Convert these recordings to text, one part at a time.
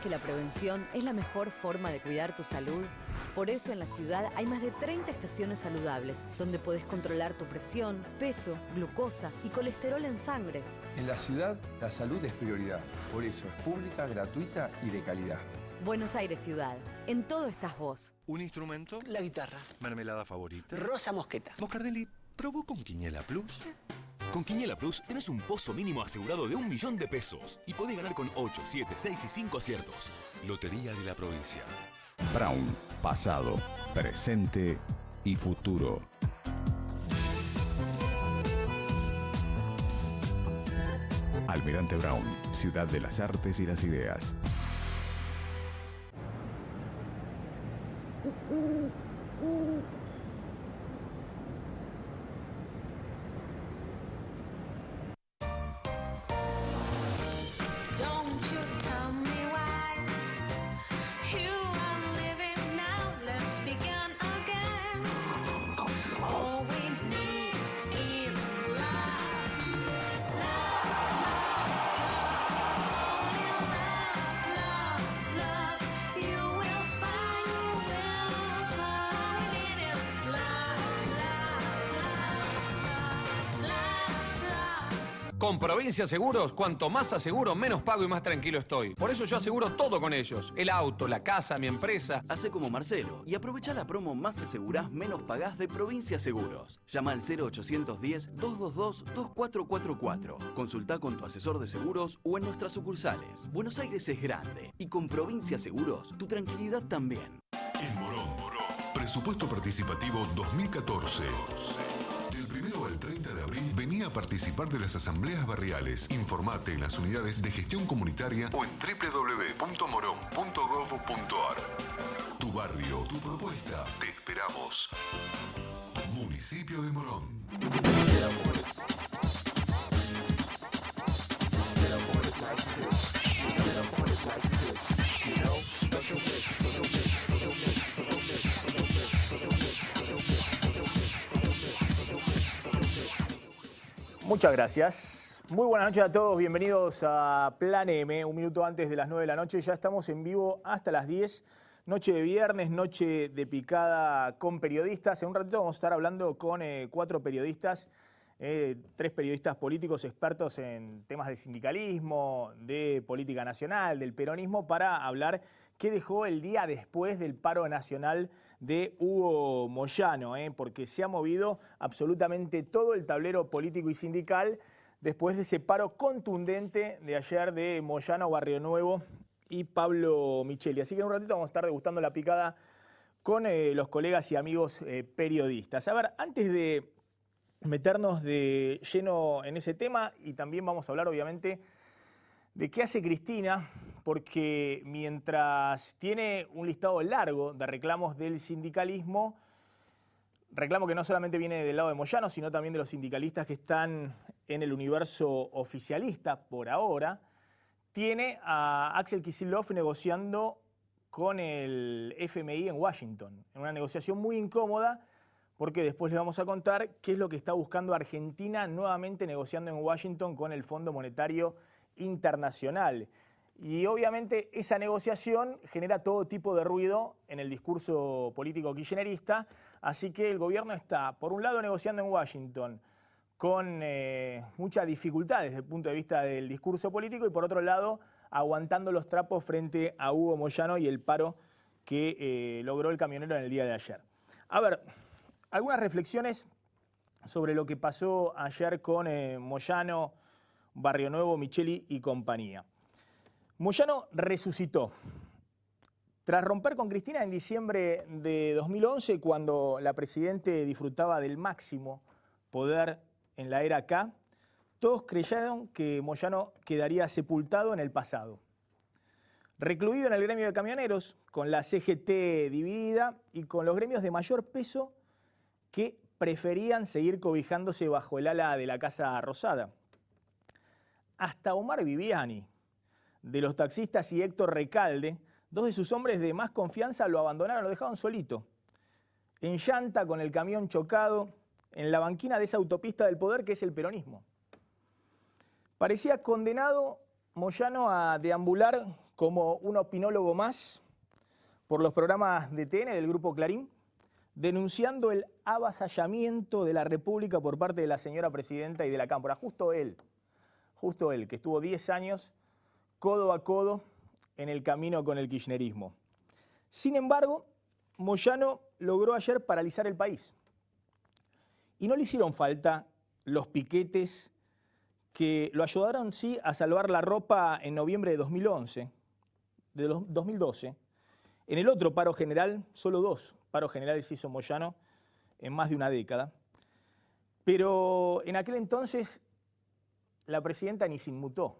que la prevención es la mejor forma de cuidar tu salud? Por eso en la ciudad hay más de 30 estaciones saludables, donde podés controlar tu presión, peso, glucosa y colesterol en sangre. En la ciudad, la salud es prioridad. Por eso es pública, gratuita y de calidad. Buenos Aires Ciudad. En todo estás vos. ¿Un instrumento? La guitarra. ¿Mermelada favorita? Rosa Mosqueta. Moscardelli, ¿probó con Quiniela Plus? Con Quiniela Plus tenés un pozo mínimo asegurado de 1 millón de pesos y podés ganar con 8, 7, 6 y 5 aciertos. Lotería de la Provincia. Brown, pasado, presente y futuro. Almirante Brown, ciudad de las artes y las ideas. Con Provincia Seguros, cuanto más aseguro, menos pago y más tranquilo estoy. Por eso yo aseguro todo con ellos. El auto, la casa, mi empresa. Hacé como Marcelo y aprovecha la promo Más asegurás, menos pagás de Provincia Seguros. Llama al 0810-222-2444. Consultá con tu asesor de seguros o en nuestras sucursales. Buenos Aires es grande y con Provincia Seguros, tu tranquilidad también. En Morón, presupuesto participativo 2014. Del 1 al 30 de abril, vení a participar de las asambleas barriales. Informate en las unidades de gestión comunitaria o en www.moron.gov.ar. Tu barrio, tu propuesta, te esperamos. Municipio de Morón. Muchas gracias. Muy buenas noches a todos. Bienvenidos a Plan M. Un minuto antes de las 9 de la noche. Ya estamos en vivo hasta las 10. Noche de viernes, noche de picada con periodistas. En un ratito vamos a estar hablando con 4 periodistas, 3 periodistas políticos expertos en temas de sindicalismo, de política nacional, del peronismo, para hablar qué dejó el día después del paro nacional de Hugo Moyano, porque se ha movido absolutamente todo el tablero político y sindical después de ese paro contundente de ayer de Moyano, Barrio Nuevo y Pablo Micheli. Así que en un ratito vamos a estar degustando la picada con los colegas y amigos periodistas. A ver, antes de meternos de lleno en ese tema, y también vamos a hablar obviamente de qué hace Cristina, porque mientras tiene un listado largo de reclamos del sindicalismo, reclamo que no solamente viene del lado de Moyano, sino también de los sindicalistas que están en el universo oficialista por ahora, tiene a Axel Kicillof negociando con el FMI en Washington, en una negociación muy incómoda, porque después les vamos a contar qué es lo que está buscando Argentina nuevamente negociando en Washington con el Fondo Monetario Internacional. Y obviamente esa negociación genera todo tipo de ruido en el discurso político kirchnerista, así que el gobierno está, por un lado, negociando en Washington con muchas dificultades desde el punto de vista del discurso político y por otro lado, aguantando los trapos frente a Hugo Moyano y el paro que logró el camionero en el día de ayer. A ver, algunas reflexiones sobre lo que pasó ayer con Moyano, Barrio Nuevo, Micheli y compañía. Moyano resucitó. Tras romper con Cristina en diciembre de 2011, cuando la presidente disfrutaba del máximo poder en la era K, todos creyeron que Moyano quedaría sepultado en el pasado. Recluido en el gremio de camioneros, con la CGT dividida y con los gremios de mayor peso que preferían seguir cobijándose bajo el ala de la Casa Rosada. Hasta Omar Viviani, de los taxistas, y Héctor Recalde, 2 de sus hombres de más confianza, lo abandonaron, lo dejaron solito, en llanta, con el camión chocado, en la banquina de esa autopista del poder que es el peronismo. Parecía condenado Moyano a deambular como un opinólogo más por los programas de TN del Grupo Clarín, denunciando el avasallamiento de la República por parte de la señora presidenta y de la Cámpora. Justo él, que estuvo 10 años codo a codo en el camino con el kirchnerismo. Sin embargo, Moyano logró ayer paralizar el país. Y no le hicieron falta los piquetes que lo ayudaron, sí, a salvar la ropa en noviembre de 2012. En el otro paro general, solo 2 paros generales hizo Moyano en más de una década. Pero en aquel entonces la presidenta ni se inmutó.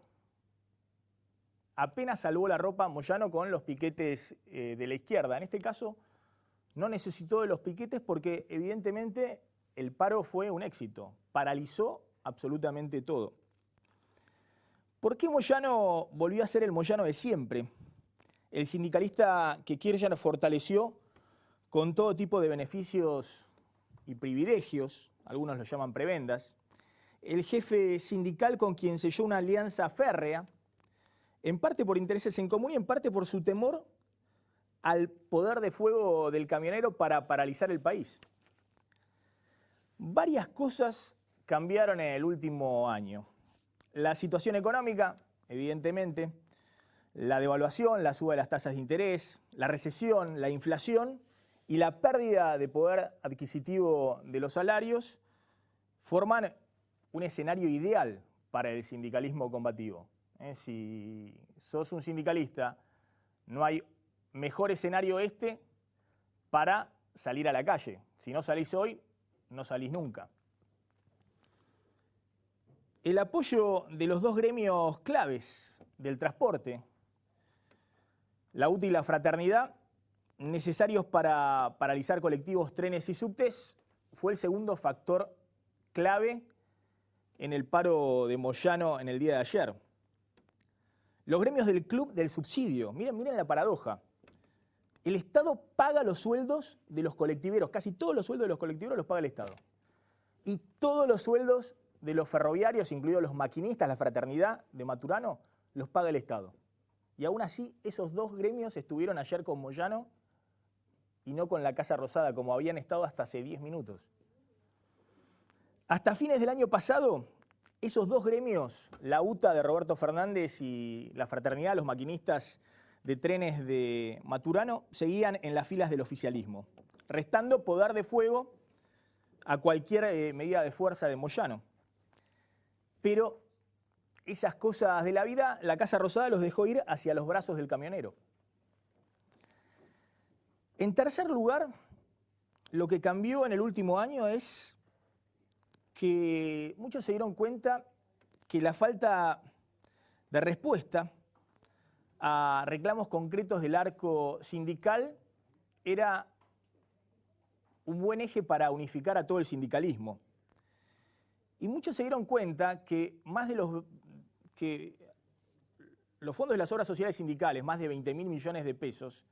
Apenas salvó la ropa Moyano con los piquetes de la izquierda. En este caso no necesitó de los piquetes porque evidentemente el paro fue un éxito. Paralizó absolutamente todo. ¿Por qué Moyano volvió a ser el Moyano de siempre? El sindicalista que Kirchner fortaleció con todo tipo de beneficios y privilegios, algunos lo llaman prebendas, el jefe sindical con quien selló una alianza férrea, en parte por intereses en común y en parte por su temor al poder de fuego del camionero para paralizar el país. Varias cosas cambiaron en el último año. La situación económica, evidentemente, la devaluación, la suba de las tasas de interés, la recesión, la inflación y la pérdida de poder adquisitivo de los salarios forman un escenario ideal para el sindicalismo combativo. Si sos un sindicalista, no hay mejor escenario para salir a la calle. Si no salís hoy, no salís nunca. El apoyo de los 2 gremios claves del transporte, la UTA y la Fraternidad, necesarios para paralizar colectivos, trenes y subtes, fue el segundo factor clave en el paro de Moyano en el día de ayer. Los gremios del club del subsidio, miren la paradoja. El Estado paga los sueldos de los colectiveros, casi todos los sueldos de los colectiveros los paga el Estado. Y todos los sueldos de los ferroviarios, incluidos los maquinistas, la Fraternidad de Maturano, los paga el Estado. Y aún así, esos 2 gremios estuvieron ayer con Moyano y no con la Casa Rosada, como habían estado hasta hace 10 minutos. Hasta fines del año pasado, esos 2 gremios, la UTA de Roberto Fernández y la Fraternidad, los maquinistas de trenes de Maturano, seguían en las filas del oficialismo, restando poder de fuego a cualquier medida de fuerza de Moyano. Pero esas cosas de la vida, la Casa Rosada los dejó ir hacia los brazos del camionero. En tercer lugar, lo que cambió en el último año es que muchos se dieron cuenta que la falta de respuesta a reclamos concretos del arco sindical era un buen eje para unificar a todo el sindicalismo. Y muchos se dieron cuenta que los fondos de las obras sociales sindicales, más de 20.000 millones de pesos,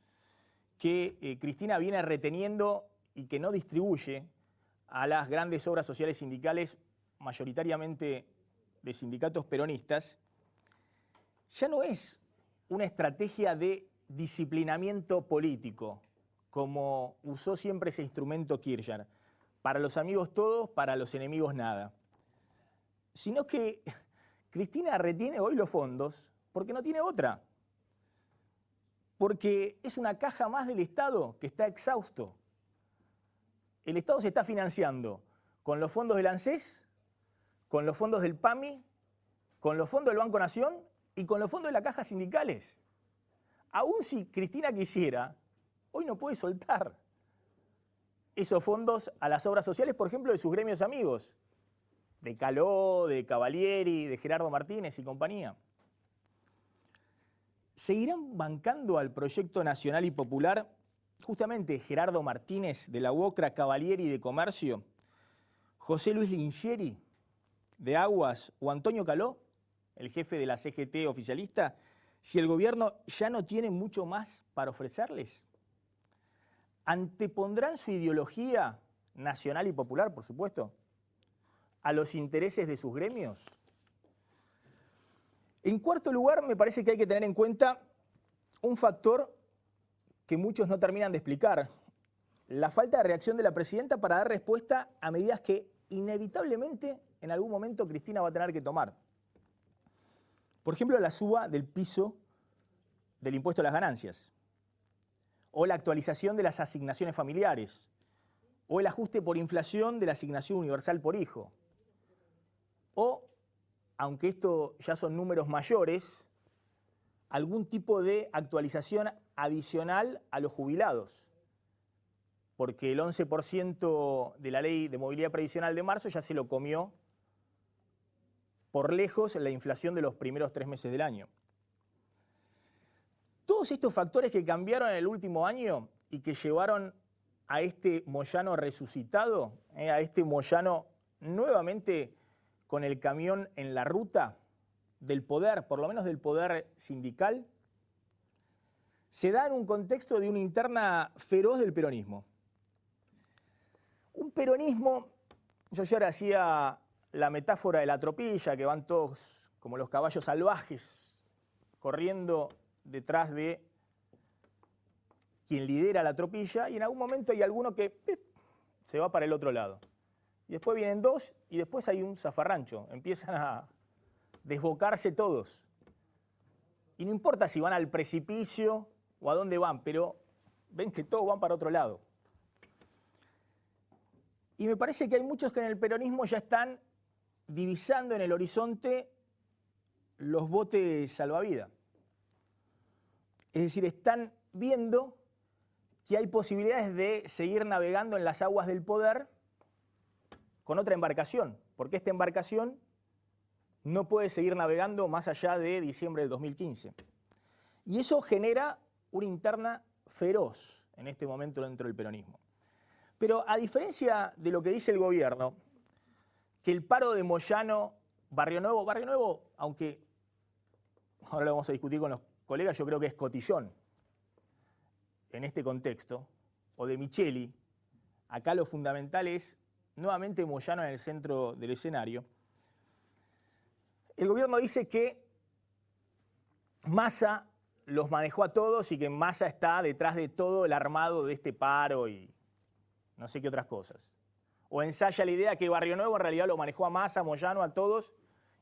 que Cristina viene reteniendo y que no distribuye a las grandes obras sociales sindicales, mayoritariamente de sindicatos peronistas, ya no es una estrategia de disciplinamiento político, como usó siempre ese instrumento Kirchner. Para los amigos todos, para los enemigos nada. Sino que Cristina retiene hoy los fondos porque no tiene otra. Porque es una caja más del Estado que está exhausto. El Estado se está financiando con los fondos del ANSES, con los fondos del PAMI, con los fondos del Banco Nación y con los fondos de las cajas sindicales. Aún si Cristina quisiera, hoy no puede soltar esos fondos a las obras sociales, por ejemplo, de sus gremios amigos, de Caló, de Cavalieri, de Gerardo Martínez y compañía. ¿Seguirán bancando al proyecto nacional y popular justamente Gerardo Martínez de la UOCRA, Cavalieri de Comercio, José Luis Lingeri de Aguas o Antonio Caló, el jefe de la CGT oficialista, si el gobierno ya no tiene mucho más para ofrecerles? ¿Antepondrán su ideología nacional y popular, por supuesto, a los intereses de sus gremios? En cuarto lugar, me parece que hay que tener en cuenta un factor que muchos no terminan de explicar: la falta de reacción de la presidenta para dar respuesta a medidas que inevitablemente en algún momento Cristina va a tener que tomar. Por ejemplo, la suba del piso del impuesto a las ganancias, o la actualización de las asignaciones familiares, o el ajuste por inflación de la asignación universal por hijo, o, aunque esto ya son números mayores, algún tipo de actualización adicional a los jubilados, porque el 11% de la ley de movilidad previsional de marzo ya se lo comió por lejos la inflación de los primeros 3 meses del año. Todos estos factores que cambiaron en el último año y que llevaron a este Moyano resucitado, a este Moyano nuevamente con el camión en la ruta del poder, por lo menos del poder sindical, se da en un contexto de una interna feroz del peronismo. Un peronismo, yo ya ahora hacía la metáfora de la tropilla, que van todos como los caballos salvajes corriendo detrás de quien lidera la tropilla, y en algún momento hay alguno que se va para el otro lado. Y después vienen dos y después hay un zafarrancho. Empiezan a desbocarse todos. Y no importa si van al precipicio o a dónde van, pero ven que todos van para otro lado. Y me parece que hay muchos que en el peronismo ya están divisando en el horizonte los botes salvavidas. Es decir, están viendo que hay posibilidades de seguir navegando en las aguas del poder con otra embarcación, porque esta embarcación no puede seguir navegando más allá de diciembre del 2015. Y eso genera una interna feroz en este momento dentro del peronismo. Pero a diferencia de lo que dice el gobierno, que el paro de Moyano, Barrio Nuevo, aunque ahora lo vamos a discutir con los colegas, yo creo que es cotillón en este contexto, o de Micheli, acá lo fundamental es nuevamente Moyano en el centro del escenario. El gobierno dice que Massa los manejó a todos y que Massa está detrás de todo el armado de este paro y no sé qué otras cosas. O ensaya la idea que Barrio Nuevo en realidad lo manejó a Massa, Moyano, a todos,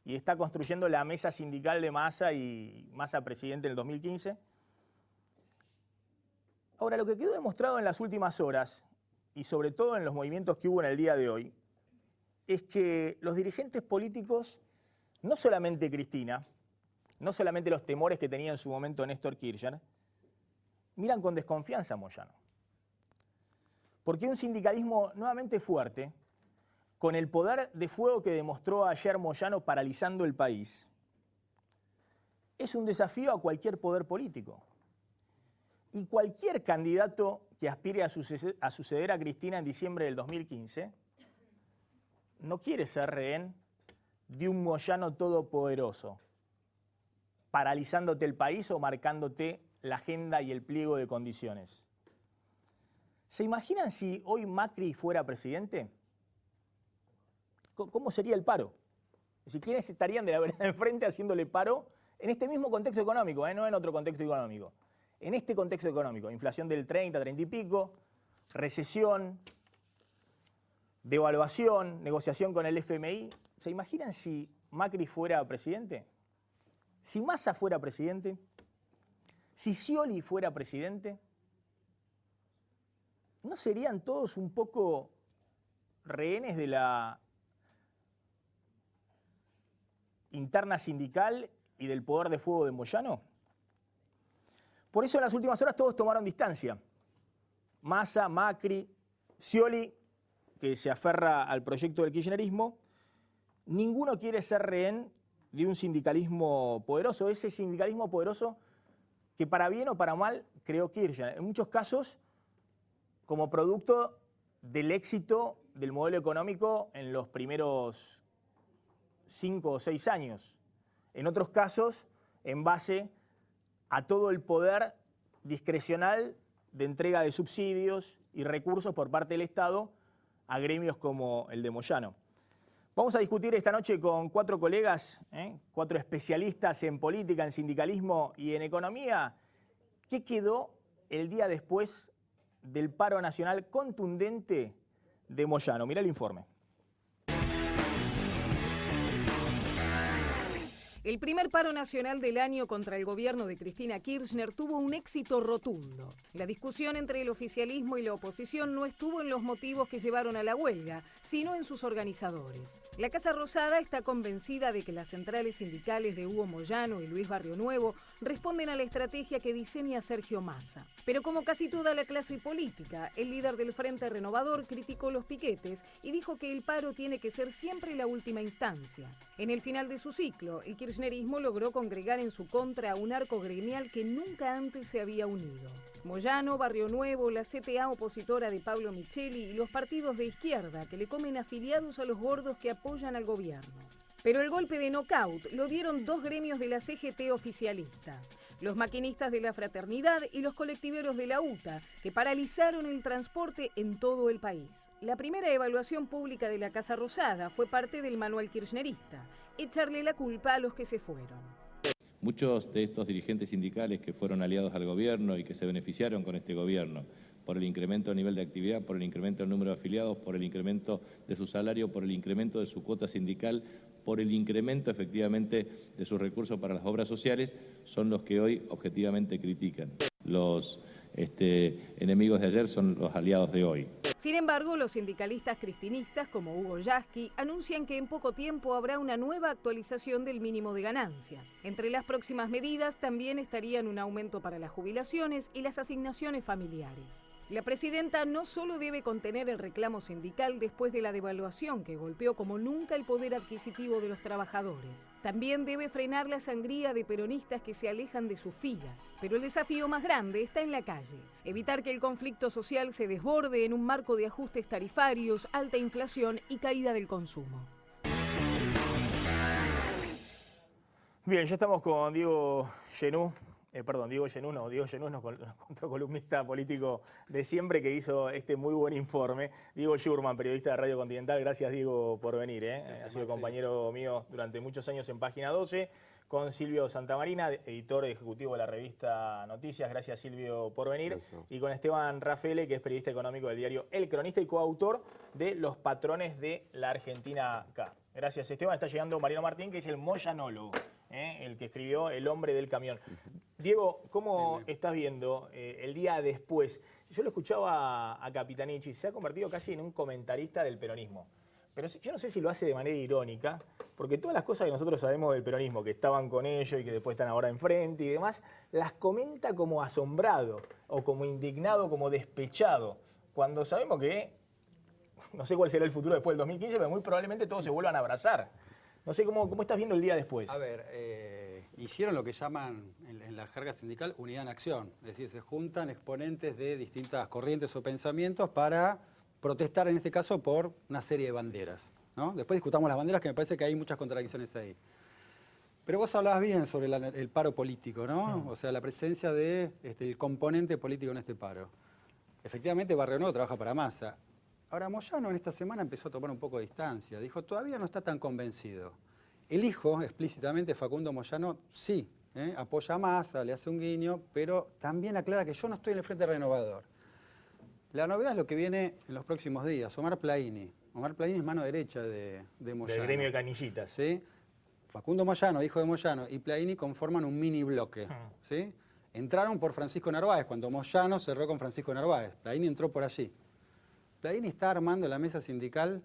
y está construyendo la mesa sindical de Massa y Massa presidente en el 2015. Ahora, lo que quedó demostrado en las últimas horas, y sobre todo en los movimientos que hubo en el día de hoy, es que los dirigentes políticos, no solamente Cristina, no solamente los temores que tenía en su momento Néstor Kirchner, miran con desconfianza a Moyano. Porque un sindicalismo nuevamente fuerte, con el poder de fuego que demostró ayer Moyano paralizando el país, es un desafío a cualquier poder político. Y cualquier candidato que aspire a suceder a Cristina en diciembre del 2015 no quiere ser rehén de un Moyano todopoderoso, paralizándote el país o marcándote la agenda y el pliego de condiciones. ¿Se imaginan si hoy Macri fuera presidente? ¿Cómo sería el paro? Es decir, ¿quiénes estarían de la vereda de enfrente haciéndole paro en este mismo contexto económico, no en otro contexto económico? En este contexto económico, inflación del 30, 30 y pico, recesión, devaluación, negociación con el FMI. ¿Se imaginan si Macri fuera presidente? Si Massa fuera presidente, si Scioli fuera presidente, ¿no serían todos un poco rehenes de la interna sindical y del poder de fuego de Moyano? Por eso en las últimas horas todos tomaron distancia. Massa, Macri, Scioli, que se aferra al proyecto del kirchnerismo, ninguno quiere ser rehén de un sindicalismo poderoso, ese sindicalismo poderoso que para bien o para mal creó Kirchner. En muchos casos como producto del éxito del modelo económico en los primeros 5 o 6 años. En otros casos, en base a todo el poder discrecional de entrega de subsidios y recursos por parte del Estado a gremios como el de Moyano. Vamos a discutir esta noche con 4 colegas, 4 especialistas en política, en sindicalismo y en economía, ¿Qué quedó el día después del paro nacional contundente de Moyano? Mirá el informe. El primer paro nacional del año contra el gobierno de Cristina Kirchner tuvo un éxito rotundo. La discusión entre el oficialismo y la oposición no estuvo en los motivos que llevaron a la huelga, sino en sus organizadores. La Casa Rosada está convencida de que las centrales sindicales de Hugo Moyano y Luis Barrio Nuevo responden a la estrategia que diseña Sergio Massa. Pero como casi toda la clase política, el líder del Frente Renovador criticó los piquetes y dijo que el paro tiene que ser siempre la última instancia. En el final de su ciclo, el kirchnerismo logró congregar en su contra a un arco gremial que nunca antes se había unido. Moyano, Barrio Nuevo, la CTA opositora de Pablo Micheli y los partidos de izquierda que le comen afiliados a los gordos que apoyan al gobierno. Pero el golpe de nocaut lo dieron dos gremios de la CGT oficialista. Los maquinistas de la Fraternidad y los colectiveros de la UTA, que paralizaron el transporte en todo el país. La primera evaluación pública de la Casa Rosada fue parte del manual kirchnerista, echarle la culpa a los que se fueron. Muchos de estos dirigentes sindicales que fueron aliados al gobierno y que se beneficiaron con este gobierno, por el incremento del nivel de actividad, por el incremento del número de afiliados, por el incremento de su salario, por el incremento de su cuota sindical, por el incremento efectivamente de sus recursos para las obras sociales, son los que hoy objetivamente critican. Los enemigos de ayer son los aliados de hoy. Sin embargo, los sindicalistas cristinistas como Hugo Yasky anuncian que en poco tiempo habrá una nueva actualización del mínimo de ganancias. Entre las próximas medidas también estarían un aumento para las jubilaciones y las asignaciones familiares. La presidenta no solo debe contener el reclamo sindical después de la devaluación que golpeó como nunca el poder adquisitivo de los trabajadores, también debe frenar la sangría de peronistas que se alejan de sus filas. Pero el desafío más grande está en la calle: evitar que el conflicto social se desborde en un marco de ajustes tarifarios, alta inflación y caída del consumo. Bien, ya estamos con Diego Genú. Diego Genú, nuestro columnista político de siempre, que hizo este muy buen informe. Diego Schurman, periodista de Radio Continental. Gracias, Diego, por venir. Ha sido compañero mío durante muchos años en Página 12, con Silvio Santamarina, editor ejecutivo de la revista Noticias. Gracias, Silvio, por venir. Gracias. Y con Esteban Rafele, que es periodista económico del diario El Cronista y coautor de Los Patrones de la Argentina K. Gracias, Esteban. Está llegando Mariano Martín, que es el moyanólogo, el que escribió El hombre del camión. Diego, ¿cómo estás viendo el día después? Yo lo escuchaba a Capitanichi, se ha convertido casi en un comentarista del peronismo. Pero yo no sé si lo hace de manera irónica, porque todas las cosas que nosotros sabemos del peronismo, que estaban con ellos y que después están ahora enfrente y demás, las comenta como asombrado, o como indignado, como despechado, cuando sabemos que, no sé cuál será el futuro después del 2015, pero muy probablemente todos se vuelvan a abrazar. No sé cómo estás viendo el día después. A ver, hicieron lo que llaman en la jerga sindical unidad en acción. Es decir, se juntan exponentes de distintas corrientes o pensamientos para protestar, en este caso, por una serie de banderas, ¿no? Después discutamos las banderas, que me parece que hay muchas contradicciones ahí. Pero vos hablabas bien sobre el paro político, ¿no? O sea, la presencia del componente político en este paro. Efectivamente, Barrio Nuevo trabaja para Massa. Ahora, Moyano en esta semana empezó a tomar un poco de distancia. Dijo, todavía no está tan convencido. El hijo, explícitamente, Facundo Moyano, sí, apoya a Massa, le hace un guiño, pero también aclara que yo no estoy en el Frente Renovador. La novedad es lo que viene en los próximos días. Omar Plaini. Omar Plaini es mano derecha de Moyano. Del gremio de canillitas. ¿Sí? Facundo Moyano, hijo de Moyano, y Plaini conforman un mini bloque. ¿Sí? Entraron por Francisco Narváez, cuando Moyano cerró con Francisco Narváez. Plaini entró por allí. Plaini está armando la mesa sindical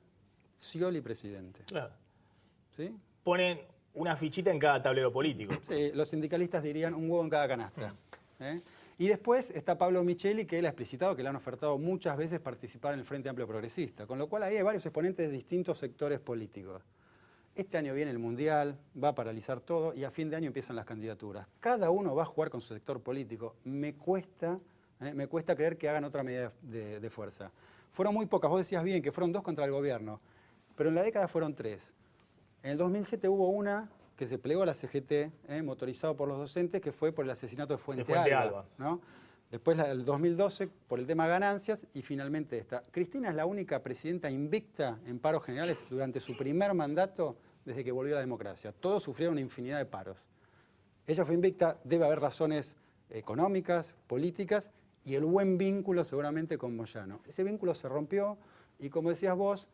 Scioli presidente. Claro. ¿Sí? Ponen una fichita en cada tablero político. Sí, los sindicalistas dirían un huevo en cada canasta. Y después está Pablo Micheli, que él ha explicitado que le han ofertado muchas veces participar en el Frente Amplio Progresista, con lo cual ahí hay varios exponentes de distintos sectores políticos. Este año viene el Mundial, va a paralizar todo y a fin de año empiezan las candidaturas. Cada uno va a jugar con su sector político. Me cuesta creer que hagan otra medida de fuerza. Fueron muy pocas, vos decías bien que fueron 2 contra el gobierno, pero en la década fueron 3. En el 2007 hubo una que se plegó a la CGT, motorizado por los docentes, que fue por el asesinato de Fuente Alba, ¿no? Después el 2012 por el tema ganancias y finalmente esta. Cristina es la única presidenta invicta en paros generales durante su primer mandato desde que volvió a la democracia. Todos sufrieron una infinidad de paros. Ella fue invicta, debe haber razones económicas, políticas y el buen vínculo seguramente con Moyano. Ese vínculo se rompió y como decías vos,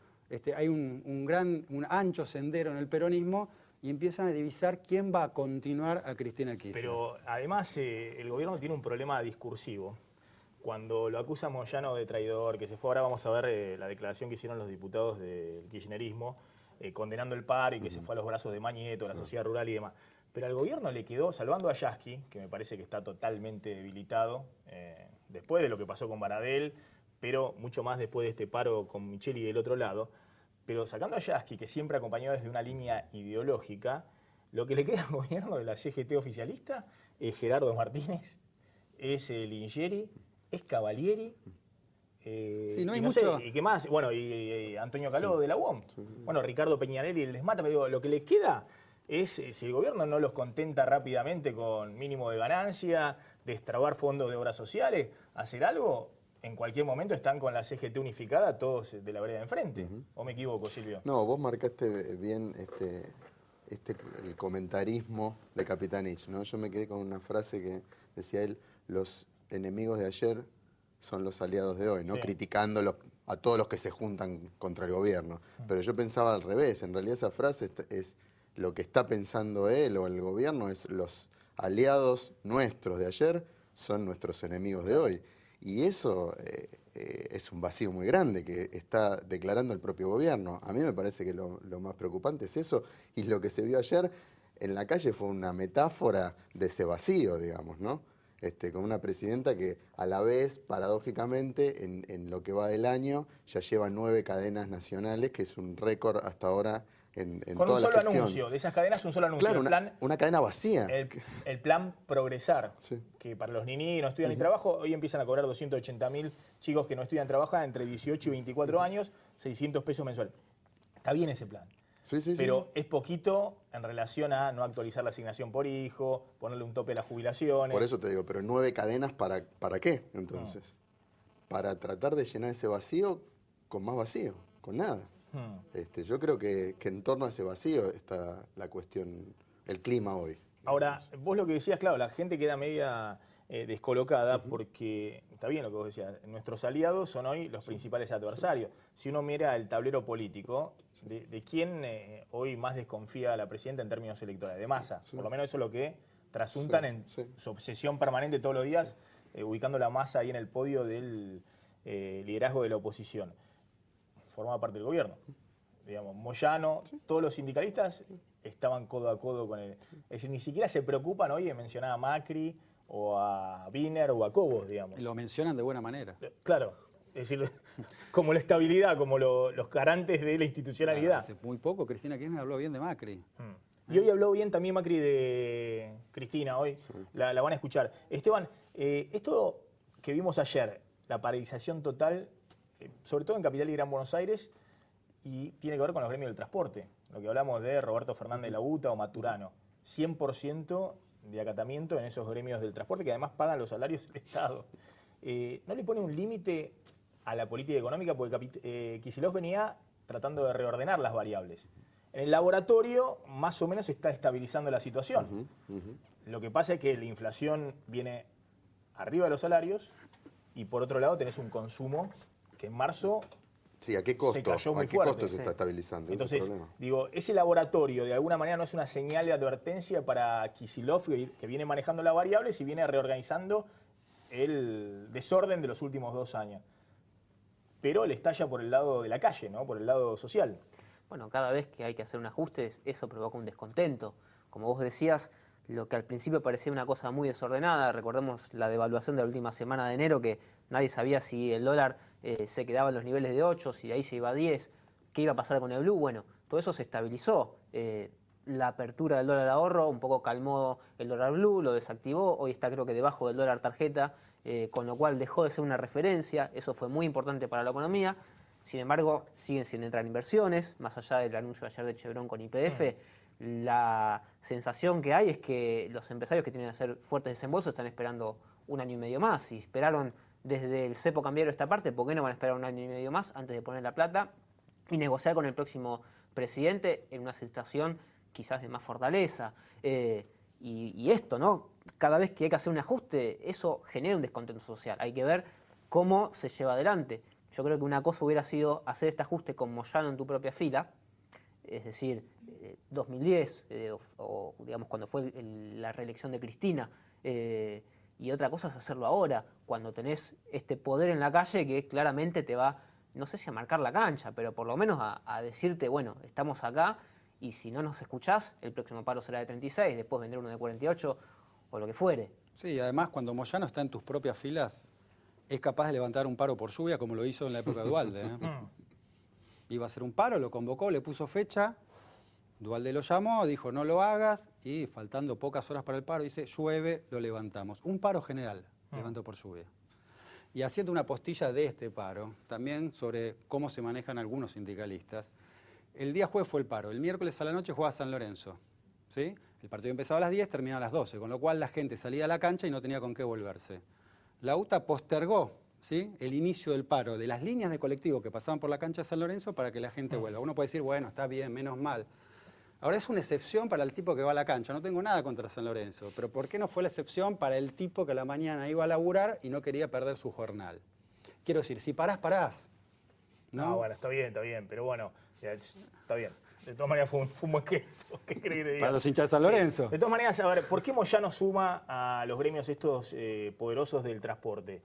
hay un ancho sendero en el peronismo y empiezan a divisar quién va a continuar a Cristina Kirchner. Pero además el gobierno tiene un problema discursivo. Cuando lo acusa Moyano de traidor, que se fue, ahora vamos a ver la declaración que hicieron los diputados del kirchnerismo, condenando el paro y que se fue a los brazos de Mañeto, la sociedad rural y demás. Pero al gobierno le quedó, salvando a Yasky, que me parece que está totalmente debilitado, después de lo que pasó con Baradel, pero mucho más después de este paro con Micheli del otro lado. Pero sacando a Yasky, que siempre acompañó desde una línea ideológica, lo que le queda al gobierno de la CGT oficialista es Gerardo Martínez, es Lingeri, es Cavalieri, sí, no hay no mucho. sé, ¿y qué más? Bueno, y Antonio Caló de la UOM. Bueno, Ricardo Peñarelli les mata, pero digo, lo que les queda es, si el gobierno no los contenta rápidamente con mínimo de ganancia, destrabar fondos de obras sociales, hacer algo, en cualquier momento están con la CGT unificada todos de la vereda de enfrente. ¿O me equivoco, Silvio? No, vos marcaste bien el comentarismo de Capitanich, ¿no? Yo me quedé con una frase que decía él, los enemigos de ayer son los aliados de hoy, ¿no? Sí. Criticando a todos los que se juntan contra el gobierno. Pero yo pensaba al revés, en realidad esa frase es lo que está pensando él o el gobierno, es los aliados nuestros de ayer son nuestros enemigos de hoy. Y eso es un vacío muy grande que está declarando el propio gobierno. A mí me parece que lo más preocupante es eso, y lo que se vio ayer en la calle fue una metáfora de ese vacío, digamos, ¿no? Con una presidenta que a la vez, paradójicamente, en lo que va del año, ya lleva 9 cadenas nacionales, que es un récord hasta ahora en con toda un la solo gestión. anuncio, de esas cadenas un solo anuncio. Claro, una cadena vacía. El plan Progresar, sí, que para los niños no estudian ni trabajo, hoy empiezan a cobrar 280.000 chicos que no estudian trabajo entre 18 y 24 años, 600 pesos mensuales. Está bien ese plan. Sí, sí, pero es poquito en relación a no actualizar la asignación por hijo, ponerle un tope a las jubilaciones. Por eso te digo, pero 9 cadenas, ¿para qué entonces? Para tratar de llenar ese vacío con más vacío, con nada. Yo creo que en torno a ese vacío está la cuestión, el clima hoy. Ahora, vos lo que decías, claro, la gente queda media descolocada porque, está bien lo que vos decías, nuestros aliados son hoy los principales adversarios. Si uno mira el tablero político, ¿de quién hoy más desconfía la presidenta en términos electorales? De Massa. Por lo menos eso es lo que trasuntan en su obsesión permanente todos los días, ubicando la Massa ahí en el podio del liderazgo de la oposición. Formaba parte del gobierno. Digamos, Moyano, todos los sindicalistas estaban codo a codo con él. Es decir, ni siquiera se preocupan hoy de mencionar a Macri o a Wiener o a Cobos, digamos. Y lo mencionan de buena manera. Claro, es decir, como la estabilidad, como los garantes de la institucionalidad. Hace muy poco Cristina Kirchner habló bien de Macri. Y hoy habló bien también Macri de Cristina, hoy la van a escuchar. Esteban, esto que vimos ayer, la paralización total, sobre todo en Capital y Gran Buenos Aires, y tiene que ver con los gremios del transporte. Lo que hablamos de Roberto Fernández de la UTA o Maturano. 100% de acatamiento en esos gremios del transporte, que además pagan los salarios del Estado. ¿No le pone un límite a la política económica? Porque Kicillof venía tratando de reordenar las variables. En el laboratorio, más o menos, está estabilizando la situación. Lo que pasa es que la inflación viene arriba de los salarios y, por otro lado, tenés un consumo que en marzo... Sí, ¿a qué costo? ¿A qué costo se está estabilizando? Entonces, digo, ese laboratorio de alguna manera no es una señal de advertencia para Kicillof, que viene manejando las variables y viene reorganizando el desorden de los últimos 2 años. Pero le estalla por el lado de la calle, ¿no? Por el lado social. Bueno, cada vez que hay que hacer un ajuste, eso provoca un descontento. Como vos decías, lo que al principio parecía una cosa muy desordenada, recordemos la devaluación de la última semana de enero, que nadie sabía si el dólar se quedaba en los niveles de 8, si de ahí se iba a 10, qué iba a pasar con el blue. Bueno, todo eso se estabilizó. La apertura del dólar ahorro un poco calmó el dólar blue, lo desactivó, hoy está creo que debajo del dólar tarjeta, con lo cual dejó de ser una referencia, eso fue muy importante para la economía. Sin embargo, siguen sin entrar inversiones, más allá del anuncio ayer de Chevron con YPF. La sensación que hay es que los empresarios que tienen que hacer fuertes desembolsos están esperando 1 año y medio más. Y esperaron desde el cepo cambiario esta parte, ¿por qué no van a esperar 1 año y medio más antes de poner la plata y negociar con el próximo presidente en una situación quizás de más fortaleza? Y esto, ¿no? cada vez que hay que hacer un ajuste, eso genera un descontento social. Hay que ver cómo se lleva adelante. Yo creo que una cosa hubiera sido hacer este ajuste con Moyano en tu propia fila, es decir, 2010, o digamos cuando fue la reelección de Cristina, y otra cosa es hacerlo ahora, cuando tenés este poder en la calle que claramente te va, no sé si a marcar la cancha, pero por lo menos a decirte, bueno, estamos acá, y si no nos escuchás, el próximo paro será de 36, después vendrá uno de 48, o lo que fuere. Sí, además cuando Moyano está en tus propias filas, es capaz de levantar un paro por lluvia como lo hizo en la época de Duhalde. Iba a hacer un paro, lo convocó, le puso fecha, Duhalde lo llamó, dijo no lo hagas, y faltando pocas horas para el paro, dice llueve, lo levantamos. Un paro general, levantó por lluvia. Y haciendo una postilla de este paro, también sobre cómo se manejan algunos sindicalistas, el día jueves fue el paro, el miércoles a la noche jugaba San Lorenzo, ¿sí? El partido empezaba a las 10, terminaba a las 12, con lo cual la gente salía a la cancha y no tenía con qué volverse. La UTA postergó, ¿sí?, el inicio del paro de las líneas de colectivo que pasaban por la cancha de San Lorenzo para que la gente vuelva. Uno puede decir, bueno, está bien, menos mal. Ahora es una excepción para el tipo que va a la cancha. No tengo nada contra San Lorenzo, pero ¿por qué no fue la excepción para el tipo que a la mañana iba a laburar y no quería perder su jornal? Quiero decir, si parás, parás. No, bueno, está bien, pero bueno, está bien. De todas maneras fue un buen gesto. ¿Qué crees que diga? Para los hinchas de San Lorenzo. Sí. De todas maneras, a ver, ¿por qué Moyano suma a los gremios estos poderosos del transporte?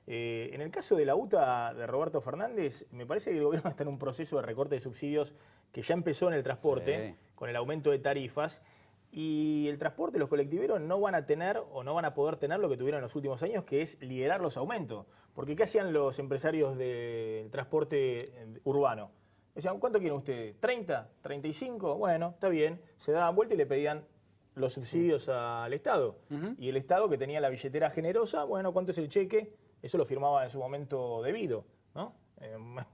En el caso de la UTA de Roberto Fernández, me parece que el gobierno está en un proceso de recorte de subsidios que ya empezó en el transporte, con el aumento de tarifas, y el transporte, los colectiveros no van a tener o no van a poder tener lo que tuvieron en los últimos años, que es liderar los aumentos. Porque ¿qué hacían los empresarios del transporte urbano? Decían, ¿cuánto quieren ustedes? ¿30? ¿35? Bueno, está bien. Se daban vuelta y le pedían los subsidios al Estado. Y el Estado, que tenía la billetera generosa, bueno, ¿cuánto es el cheque? Eso lo firmaba en su momento Devido, ¿no?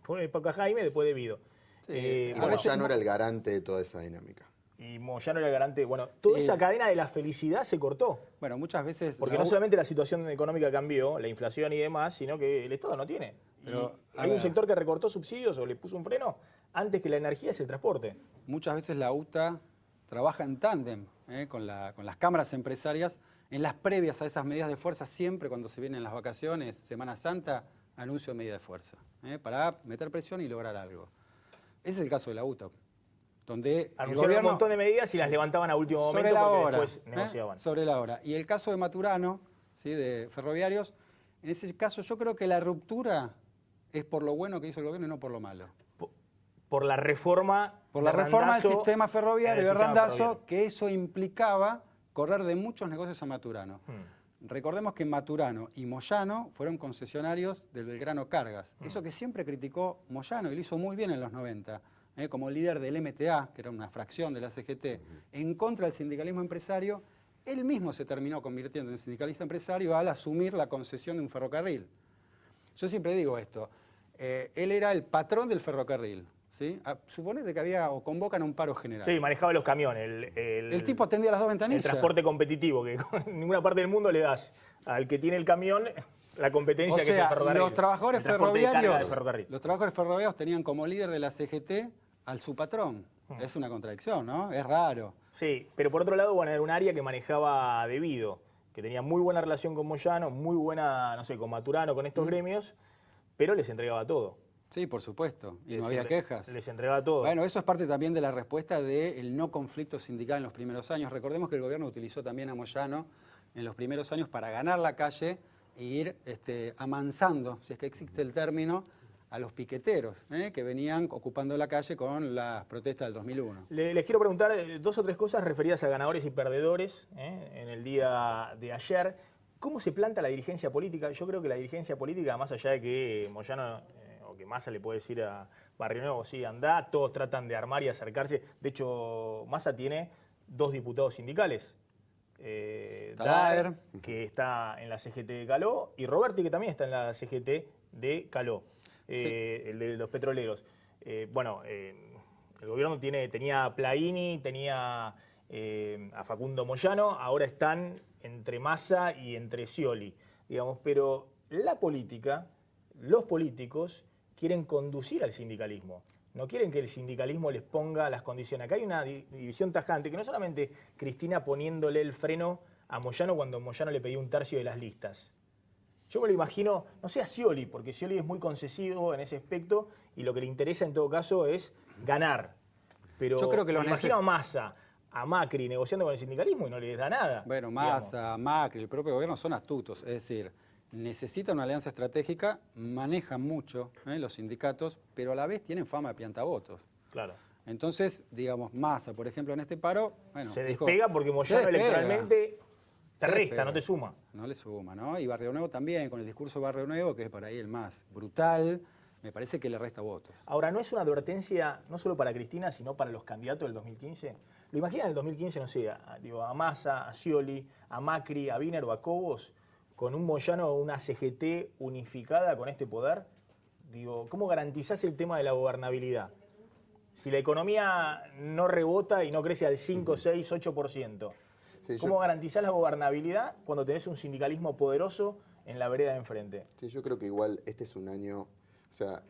Por época Jaime, después Devido. Sí, Moyano era el garante de toda esa dinámica. Y Moyano era el garante. Bueno, toda esa cadena de la felicidad se cortó. Bueno, muchas veces... Porque no solamente la situación económica cambió, la inflación y demás, sino que el Estado no tiene. Pero, hay un sector que recortó subsidios o le puso un freno antes que la energía es el transporte. Muchas veces la UTA trabaja en tándem con las cámaras empresarias. En las previas a esas medidas de fuerza, siempre cuando se vienen las vacaciones, Semana Santa, anuncio de medida de fuerza, para meter presión y lograr algo. Ese es el caso de la UTA, donde anunciaron un montón de medidas y las levantaban a último momento porque después negociaban. Sobre la hora. Y el caso de Maturano, ¿sí?, de Ferroviarios, en ese caso yo creo que la ruptura es por lo bueno que hizo el gobierno y no por lo malo. Por la reforma del sistema ferroviario de Randazzo, que eso implicaba correr de muchos negocios a Maturano. Recordemos que Maturano y Moyano fueron concesionarios del Belgrano Cargas. Eso que siempre criticó Moyano y lo hizo muy bien en los 90, como líder del MTA, que era una fracción de la CGT, en contra del sindicalismo empresario. Él mismo se terminó convirtiendo en sindicalista empresario al asumir la concesión de un ferrocarril. Yo siempre digo esto, él era el patrón del ferrocarril. ¿Sí? Suponete que había o convocan un paro general. Sí, manejaba los camiones. El tipo atendía las dos ventanillas. El transporte competitivo, que en ninguna parte del mundo le das al que tiene el camión la competencia que es el ferrocarril. Los trabajadores ferroviarios tenían como líder de la CGT al su patrón. Es una contradicción, ¿no? Es raro. Sí, pero por otro lado, bueno, era un área que manejaba Devido, que tenía muy buena relación con Moyano, muy buena, no sé, con Maturano, con estos gremios, pero les entregaba todo. Sí, por supuesto, y no había quejas. Les entregaba todo. Bueno, eso es parte también de la respuesta del no conflicto sindical en los primeros años. Recordemos que el gobierno utilizó también a Moyano en los primeros años para ganar la calle e ir amansando, si es que existe el término, a los piqueteros que venían ocupando la calle con las protestas del 2001. Les quiero preguntar dos o tres cosas referidas a ganadores y perdedores en el día de ayer. ¿Cómo se planta la dirigencia política? Yo creo que la dirigencia política, más allá de que Moyano... que Massa le puede decir a Barrio Nuevo, sí, andá, todos tratan de armar y acercarse. De hecho, Massa tiene 2 diputados sindicales. Daer, que está en la CGT de Caló, y Roberti, que también está en la CGT de Caló, el de los petroleros. El gobierno tenía a Plaini, tenía a Facundo Moyano, ahora están entre Massa y entre Scioli, digamos, pero la política, los políticos quieren conducir al sindicalismo. No quieren que el sindicalismo les ponga las condiciones. Acá hay una división tajante, que no solamente Cristina poniéndole el freno a Moyano cuando Moyano le pedía un tercio de las listas. Yo me lo imagino, no sé a Scioli, porque Scioli es muy concesivo en ese aspecto y lo que le interesa en todo caso es ganar. Pero yo creo que me imagino a Massa, a Macri negociando con el sindicalismo y no les da nada. Bueno, Massa, Macri, el propio gobierno son astutos. Es decir, necesitan una alianza estratégica, manejan mucho los sindicatos, pero a la vez tienen fama de piantavotos. Claro. Entonces, digamos, Massa, por ejemplo, en este paro... Bueno, se despega porque Moyano electoralmente te resta, no te suma. No le suma, ¿no? Y Barrio Nuevo también, con el discurso de Barrio Nuevo, que es para ahí el más brutal, me parece que le resta votos. Ahora, ¿no es una advertencia no solo para Cristina, sino para los candidatos del 2015? ¿Lo imaginan en el 2015, no sé, a Massa, a Scioli, a Macri, a Wiener o a Cobos, con un Moyano o una CGT unificada con este poder? Digo, ¿cómo garantizás el tema de la gobernabilidad? Si la economía no rebota y no crece al 5, 6, 8%, ¿cómo garantizás la gobernabilidad cuando tenés un sindicalismo poderoso en la vereda de enfrente? Sí, yo creo que igual este es un año, o sea,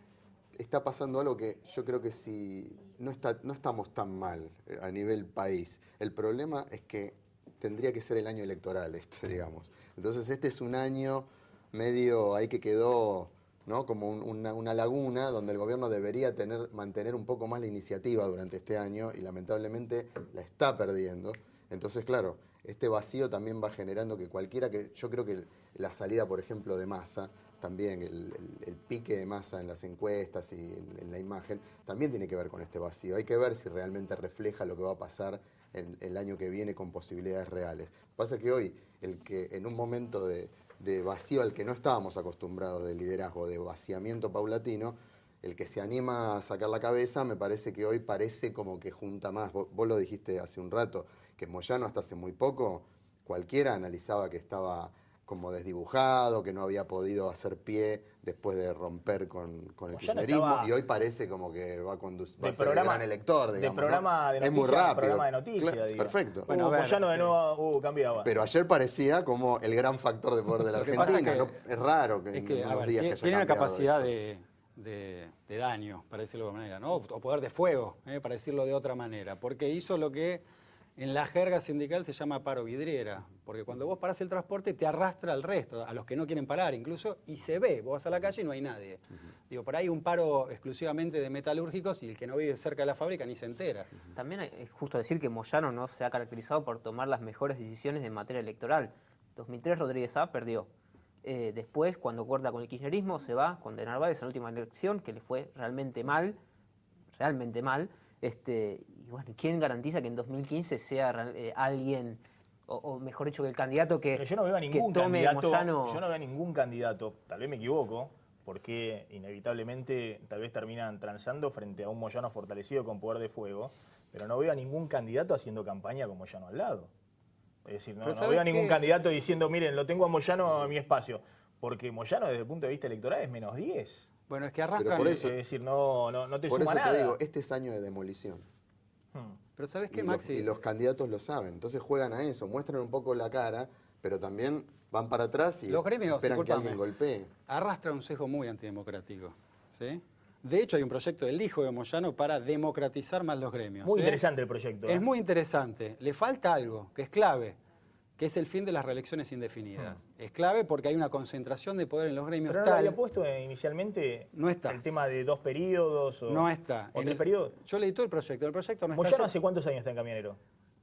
está pasando algo que yo creo que si no estamos tan mal a nivel país. El problema es que tendría que ser el año electoral, digamos. Entonces este es un año medio ahí que quedó, ¿no? Como una laguna donde el gobierno debería mantener un poco más la iniciativa durante este año y lamentablemente la está perdiendo. Entonces, claro, este vacío también va generando que cualquiera que... Yo creo que la salida, por ejemplo, de Massa, también el pique de Massa en las encuestas y en la imagen, también tiene que ver con este vacío. Hay que ver si realmente refleja lo que va a pasar el año que viene con posibilidades reales. Pasa que hoy, el que en un momento de vacío al que no estábamos acostumbrados, de liderazgo, de vaciamiento paulatino, el que se anima a sacar la cabeza, me parece que hoy parece como que junta más. Vos lo dijiste hace un rato, que Moyano hasta hace muy poco, cualquiera analizaba que estaba como desdibujado, que no había podido hacer pie después de romper con el kirchnerismo, y hoy parece como que va a ser el gran elector, digamos. De programa de noticias, es muy rápido. Programa de noticias, claro, perfecto. Bueno, Moyano de nuevo cambiaba. Pero ayer parecía como el gran factor de poder de la Argentina. Es raro que en unos días que haya tiene una capacidad esto. de daño, para decirlo de alguna manera, ¿no? O poder de fuego, para decirlo de otra manera, porque hizo lo que en la jerga sindical se llama paro vidriera, porque cuando vos parás el transporte te arrastra al resto, a los que no quieren parar incluso, y se ve, vos vas a la calle y no hay nadie. Digo, por ahí un paro exclusivamente de metalúrgicos y el que no vive cerca de la fábrica ni se entera. También es justo decir que Moyano no se ha caracterizado por tomar las mejores decisiones en materia electoral. En 2003 Rodríguez A perdió. Después, cuando corta con el kirchnerismo, se va con de Narváez en la última elección, que le fue realmente mal. Y bueno, ¿quién garantiza que en 2015 sea alguien, o mejor dicho, que el candidato que, pero yo no veo a ningún que tome candidato, Moyano? Yo no veo a ningún candidato, tal vez me equivoco, porque inevitablemente tal vez terminan transando frente a un Moyano fortalecido con poder de fuego, pero no veo a ningún candidato haciendo campaña con Moyano al lado. Es decir, no veo a ningún candidato diciendo, miren, lo tengo a Moyano en mi espacio, porque Moyano desde el punto de vista electoral es menos 10. Bueno, es que arrastran... Por eso, es decir, no te por suma eso nada. te digo, este es año de demolición. Pero ¿sabes qué, y Maxi? Y los candidatos lo saben, entonces juegan a eso, muestran un poco la cara, pero también van para atrás y los gremios, esperan que alguien golpee. Arrastra un sesgo muy antidemocrático, ¿sí? De hecho, hay un proyecto del hijo de Moyano para democratizar más los gremios. Muy interesante el proyecto. Es muy interesante. Le falta algo que es clave, que es el fin de las reelecciones indefinidas. Es clave porque hay una concentración de poder en los gremios. ¿Pero no lo había puesto inicialmente no está. El tema de 2 periodos? No está. ¿O 3 periodos? Yo leí todo el proyecto. El proyecto no está. ¿Moyano hace cuántos años está en Camionero?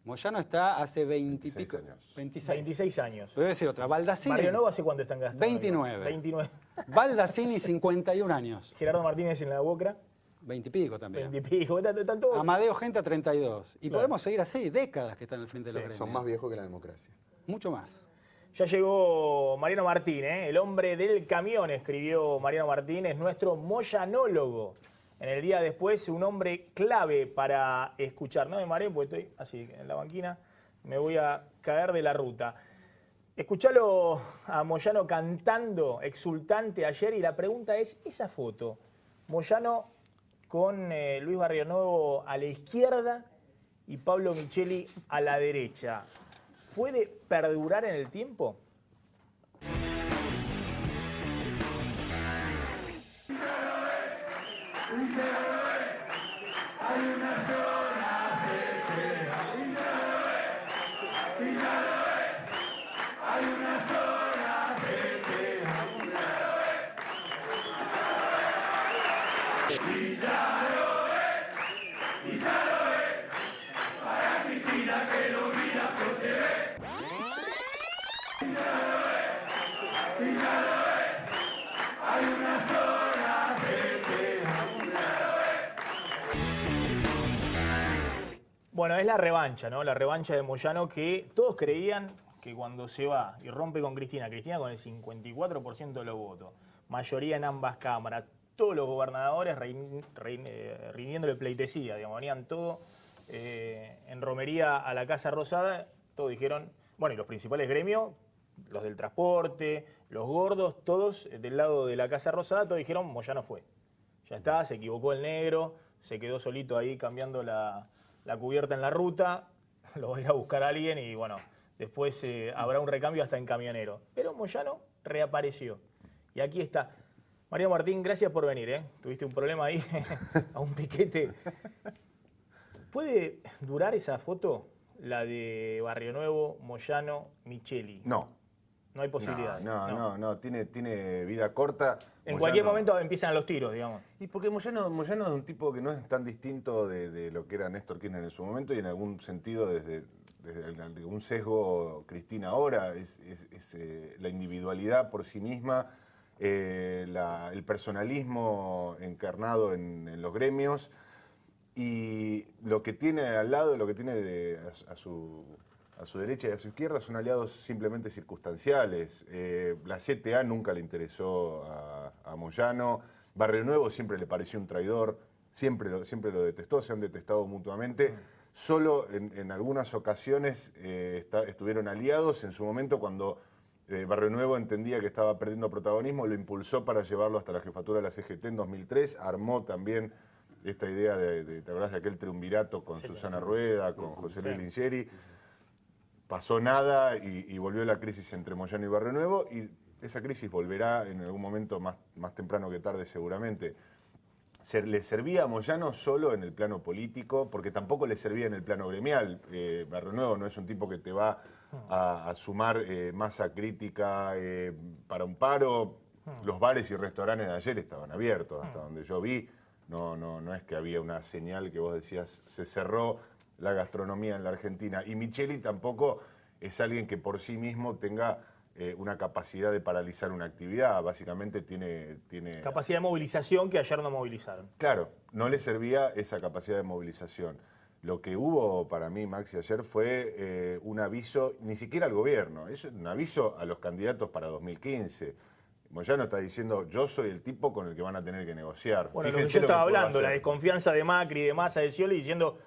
Moyano está hace 20 y pico. 26 años. Debe ser otra. Baldacini. Mario Novo, ¿hace cuánto está en Gastronomía? 29. Baldacini, 51 años. Gerardo Martínez en la Boca. 20 y pico también. 20 y pico. Tanto... Amadeo Genta, 32. Y claro. Podemos seguir así, décadas que están al frente de los gremios. Son más viejos que la democracia. Mucho más. Ya llegó Mariano Martín, el hombre del camión, escribió Mariano Martínez, nuestro moyanólogo. En el día después, un hombre clave para escuchar. No me mareé porque estoy así en la banquina, me voy a caer de la ruta. Escuchalo a Moyano cantando, exultante ayer, y la pregunta es, esa foto, Moyano con Luis Barrionuevo a la izquierda y Pablo Micheli a la derecha, ¿puede perdurar en el tiempo? Y ya lo ve, para Cristina que lo mira por TV. Y ya lo ve, hay una sola gente. Bueno, es la revancha, ¿no? La revancha de Moyano, que todos creían que cuando se va y rompe con Cristina con el 54% de los votos, mayoría en ambas cámaras, todos los gobernadores rindiéndole pleitesía, digamos, venían todos en romería a la Casa Rosada, todos dijeron, bueno, y los principales gremios, los del transporte, los gordos, todos del lado de la Casa Rosada, todos dijeron, Moyano fue. Ya está, se equivocó el negro, se quedó solito ahí cambiando la cubierta en la ruta, lo va a ir a buscar a alguien y bueno, después habrá un recambio hasta en camionero. Pero Moyano reapareció. Y aquí está. Mariano Martín, gracias por venir, ¿eh? Tuviste un problema ahí, a un piquete. ¿Puede durar esa foto, la de Barrio Nuevo, Moyano, Micheli? No. No hay posibilidad. No, tiene vida corta. En cualquier momento empiezan los tiros, digamos. Y porque Moyano es un tipo que no es tan distinto de lo que era Néstor Kirchner en su momento y en algún sentido desde un sesgo Cristina ahora, es la individualidad por sí misma, el personalismo encarnado en los gremios y lo que tiene al lado, lo que tiene a su derecha y a su izquierda son aliados simplemente circunstanciales. La CTA nunca le interesó a Moyano, Barrio Nuevo siempre le pareció un traidor, siempre lo detestó, se han detestado mutuamente. Solo en algunas ocasiones estuvieron aliados. En su momento, cuando Barrio Nuevo entendía que estaba perdiendo protagonismo, lo impulsó para llevarlo hasta la jefatura de la CGT en 2003. Armó también esta idea ¿te acordás de aquel triunvirato con Susana Rueda, con José Luis Lingeri? Pasó nada y volvió la crisis entre Moyano y Barrio Nuevo, y esa crisis volverá en algún momento más temprano que tarde seguramente. Le servía a Moyano solo en el plano político, porque tampoco le servía en el plano gremial. Barrio Nuevo no es un tipo que te va a sumar masa crítica para un paro. Los bares y restaurantes de ayer estaban abiertos, hasta donde yo vi. No es que había una señal que vos decías, se cerró la gastronomía en la Argentina. Y Micheli tampoco es alguien que por sí mismo tenga una capacidad de paralizar una actividad. Básicamente tiene... Capacidad de movilización que ayer no movilizaron. Claro, no le servía esa capacidad de movilización. Lo que hubo para mí, Maxi, ayer fue un aviso, ni siquiera al gobierno, es un aviso a los candidatos para 2015. Moyano está diciendo, yo soy el tipo con el que van a tener que negociar. Bueno, lo que yo estaba hablando, la desconfianza de Macri, de Massa, de Scioli, diciendo,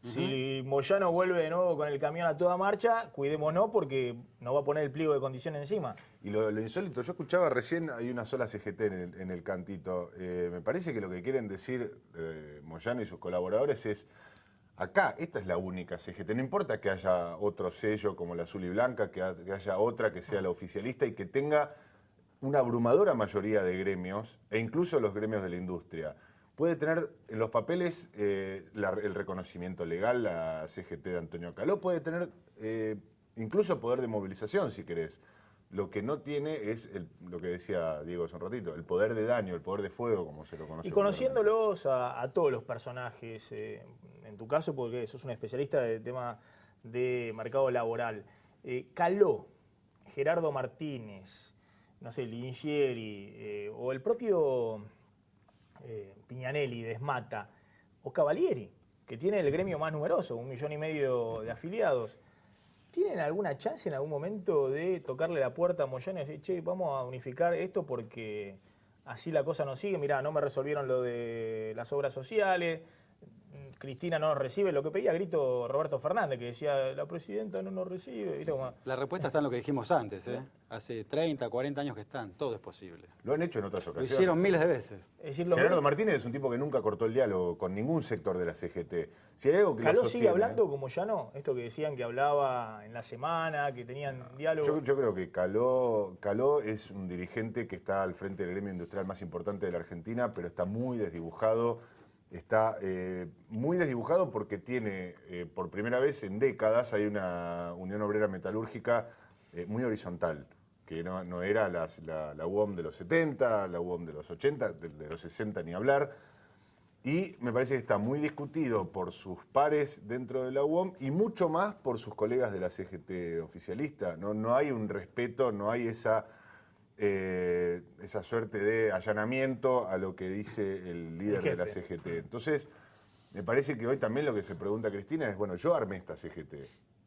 si Moyano vuelve de nuevo con el camión a toda marcha, cuidémonos porque nos va a poner el pliego de condiciones encima. Y lo insólito, yo escuchaba recién, hay una sola CGT en el cantito. Me parece que lo que quieren decir Moyano y sus colaboradores es, acá, esta es la única CGT. No importa que haya otro sello como la azul y blanca, que haya otra que sea la oficialista y que tenga una abrumadora mayoría de gremios, e incluso los gremios de la industria. Puede tener en los papeles el reconocimiento legal, la CGT de Antonio Caló, puede tener incluso poder de movilización, si querés. Lo que no tiene es lo que decía Diego hace un ratito, el poder de daño, el poder de fuego, como se lo conoce. Y conociéndolos a todos los personajes, en tu caso, porque sos un especialista del tema de mercado laboral, Caló, Gerardo Martínez, no sé, Lingeri, o el propio Piñanelli, Desmata, o Cavalieri, que tiene el gremio más numeroso, 1,5 millones de afiliados, ¿tienen alguna chance en algún momento de tocarle la puerta a Moyano y decir, che, vamos a unificar esto porque así la cosa no sigue? Mirá, no me resolvieron lo de las obras sociales, Cristina no nos recibe, lo que pedía a grito Roberto Fernández, que decía, la presidenta no nos recibe. ¿Viste? La respuesta está en lo que dijimos antes, hace 30, 40 años que están, todo es posible. Lo han hecho en otras ocasiones. Lo hicieron miles de veces. Es decir, Gerardo Martínez es un tipo que nunca cortó el diálogo con ningún sector de la CGT. Si hay algo que ¿Caló sigue hablando como ya no? Esto que decían que hablaba en la semana, que tenían diálogo. Yo creo que Caló es un dirigente que está al frente del gremio industrial más importante de la Argentina, pero está muy desdibujado. Está muy desdibujado porque tiene, por primera vez en décadas, hay una Unión Obrera Metalúrgica muy horizontal. que no era la UOM de los 70, la UOM de los 80, de los 60 ni hablar. Y me parece que está muy discutido por sus pares dentro de la UOM y mucho más por sus colegas de la CGT oficialista. No hay un respeto, no hay esa suerte de allanamiento a lo que dice el líder de la CGT. Entonces, me parece que hoy también lo que se pregunta Cristina es, bueno, yo armé esta CGT.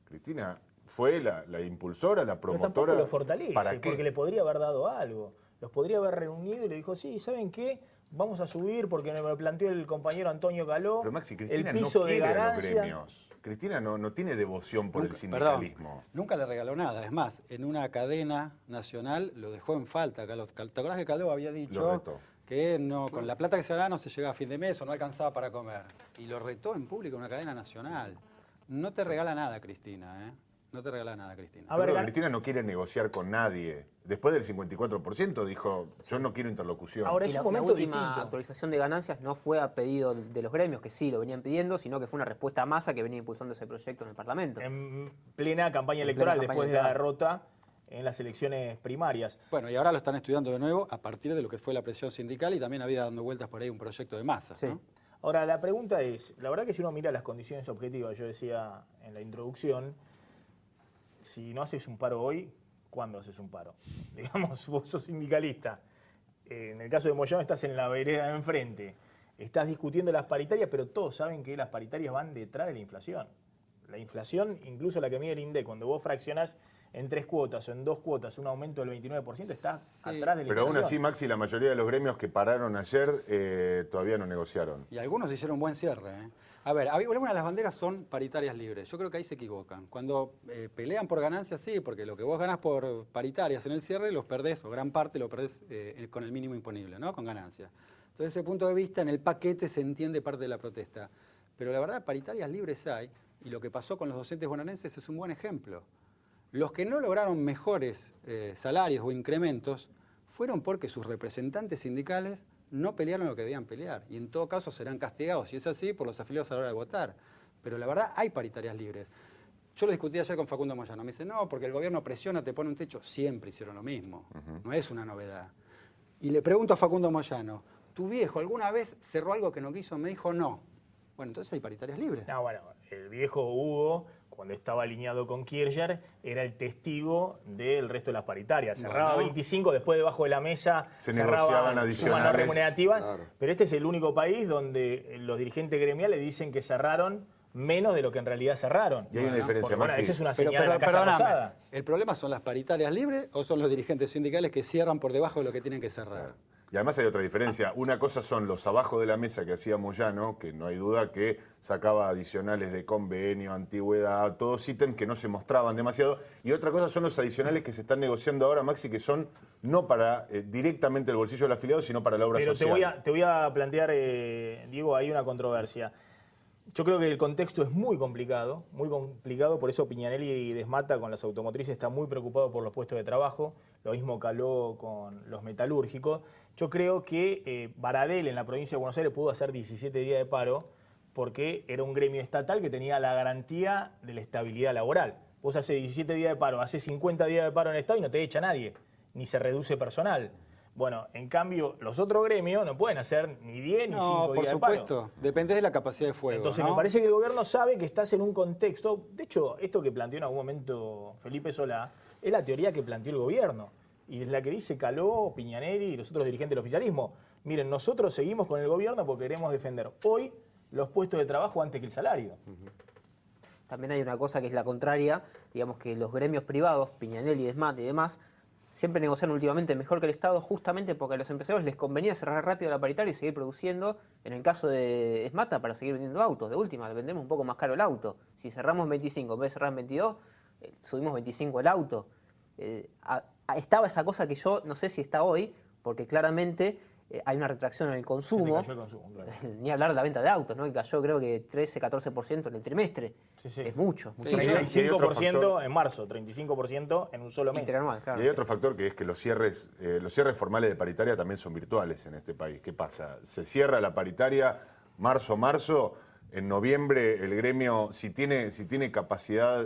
Cristina fue la impulsora, la promotora. Pero tampoco lo fortalece, ¿para qué? porque le podría haber dado algo. Los podría haber reunido y le dijo, sí, ¿saben qué? Vamos a subir porque me lo planteó el compañero Antonio Caló. Pero Maxi, Cristina el piso no quiere de a los ganancia. gremios. Cristina no tiene devoción por el sindicalismo. Perdón, nunca le regaló nada. Es más, en una cadena nacional lo dejó en falta. ¿Te acordás que Caló había dicho que no, con la plata que se ganaba no se llegaba a fin de mes o no alcanzaba para comer? Y lo retó en público en una cadena nacional. No te regala nada, Cristina, ¿eh? No te regala nada, Cristina. Cristina no quiere negociar con nadie. Después del 54% dijo, yo no quiero interlocución. Ahora, la última actualización de ganancias no fue a pedido de los gremios, que sí lo venían pidiendo, sino que fue una respuesta a masa que venía impulsando ese proyecto en el Parlamento. En plena campaña electoral, después de la derrota en las elecciones primarias. Bueno, y ahora lo están estudiando de nuevo a partir de lo que fue la presión sindical y también había dando vueltas por ahí un proyecto de masa, ¿no? Ahora, la pregunta es, la verdad que si uno mira las condiciones objetivas, yo decía en la introducción, si no haces un paro hoy, ¿cuándo haces un paro? Digamos, vos sos sindicalista. En el caso de Moyano estás en la vereda de enfrente. Estás discutiendo las paritarias, pero todos saben que las paritarias van detrás de la inflación. La inflación, incluso la que mide el INDEC, cuando vos fraccionás en 3 cuotas o en 2 cuotas un aumento del 29%, está atrás de la inflación. Pero aún así, Maxi, la mayoría de los gremios que pararon ayer todavía no negociaron. Y algunos hicieron buen cierre, ¿eh? A ver, algunas de las banderas son paritarias libres. Yo creo que ahí se equivocan. Cuando pelean por ganancias, sí, porque lo que vos ganás por paritarias en el cierre los perdés, o gran parte lo perdés con el mínimo imponible, ¿no? Con ganancias. Entonces, desde ese punto de vista, en el paquete se entiende parte de la protesta. Pero la verdad, paritarias libres hay, y lo que pasó con los docentes bonaerenses es un buen ejemplo. Los que no lograron mejores salarios o incrementos fueron porque sus representantes sindicales no pelearon lo que debían pelear. Y en todo caso serán castigados, si es así, por los afiliados a la hora de votar. Pero la verdad hay paritarias libres. Yo lo discutí ayer con Facundo Moyano. Me dice, no, porque el gobierno presiona, te pone un techo. Siempre hicieron lo mismo. No es una novedad. Y le pregunto a Facundo Moyano, ¿tu viejo alguna vez cerró algo que no quiso? Me dijo, no. Bueno, entonces hay paritarias libres. No, bueno, el viejo Hugo, cuando estaba alineado con Kirchner, era el testigo del resto de las paritarias. Cerraba 25, después debajo de la mesa se cerraba negociaban sumas no remunerativas. Claro. Pero este es el único país donde los dirigentes gremiales dicen que cerraron menos de lo que en realidad cerraron. Y hay una diferencia, Maxi. Bueno, esa es una señal de la Casa Rosada. ¿El problema son las paritarias libres o son los dirigentes sindicales que cierran por debajo de lo que tienen que cerrar? Claro. Y además hay otra diferencia. Una cosa son los abajo de la mesa que hacía Moyano, que no hay duda que sacaba adicionales de convenio, antigüedad, todos ítems que no se mostraban demasiado. Y otra cosa son los adicionales que se están negociando ahora, Maxi, que son no para directamente el bolsillo del afiliado, sino para la obra social. Pero te voy a plantear, Diego, hay una controversia. Yo creo que el contexto es muy complicado, por eso Piñanelli y Desmata con las automotrices está muy preocupado por los puestos de trabajo, lo mismo Caló con los metalúrgicos. Yo creo que Baradel en la provincia de Buenos Aires pudo hacer 17 días de paro porque era un gremio estatal que tenía la garantía de la estabilidad laboral. Vos haces 17 días de paro, haces 50 días de paro en el Estado y no te echa nadie, ni se reduce personal. Bueno, en cambio, los otros gremios no pueden hacer ni 10 ni 5 días de paro. por supuesto. Depende de la capacidad de fuego. Entonces, ¿no? me parece que el gobierno sabe que estás en un contexto... De hecho, esto que planteó en algún momento Felipe Solá es la teoría que planteó el gobierno. Y es la que dice Caló, Piñanelli y los otros dirigentes del oficialismo. Miren, nosotros seguimos con el gobierno porque queremos defender hoy los puestos de trabajo antes que el salario. También hay una cosa que es la contraria. Digamos que los gremios privados, Piñanelli, Desmata y demás, siempre negociaron últimamente mejor que el Estado justamente porque a los empresarios les convenía cerrar rápido la paritaria y seguir produciendo. En el caso de Esmata, para seguir vendiendo autos. De última, vendemos un poco más caro el auto. Si cerramos en 25, en vez de cerrar en 22, subimos 25 el auto. Estaba esa cosa que yo no sé si está hoy, porque claramente hay una retracción en el consumo. Se cayó el consumo, claro. Ni hablar de la venta de autos, ¿no? Que cayó creo que 13-14% en el trimestre. Sí. Es mucho. Sí, 35% en marzo, 35% en un solo mes. Interanual, claro. Y hay otro factor que es que los cierres formales de paritaria también son virtuales en este país. ¿Qué pasa? Se cierra la paritaria marzo, en noviembre el gremio, si tiene capacidad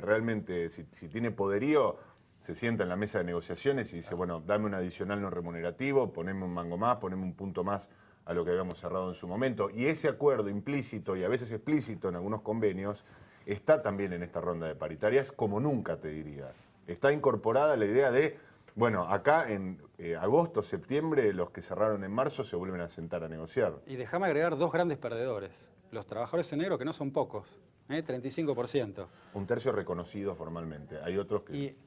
realmente, si tiene poderío, se sienta en la mesa de negociaciones y dice, bueno, dame un adicional no remunerativo, poneme un mango más, poneme un punto más a lo que habíamos cerrado en su momento. Y ese acuerdo implícito y a veces explícito en algunos convenios está también en esta ronda de paritarias, como nunca te diría. Está incorporada la idea de, bueno, acá en agosto, septiembre, los que cerraron en marzo se vuelven a sentar a negociar. Y déjame agregar dos grandes perdedores. Los trabajadores en negro, que no son pocos, 35%. Un tercio reconocido formalmente. Hay otros que... Y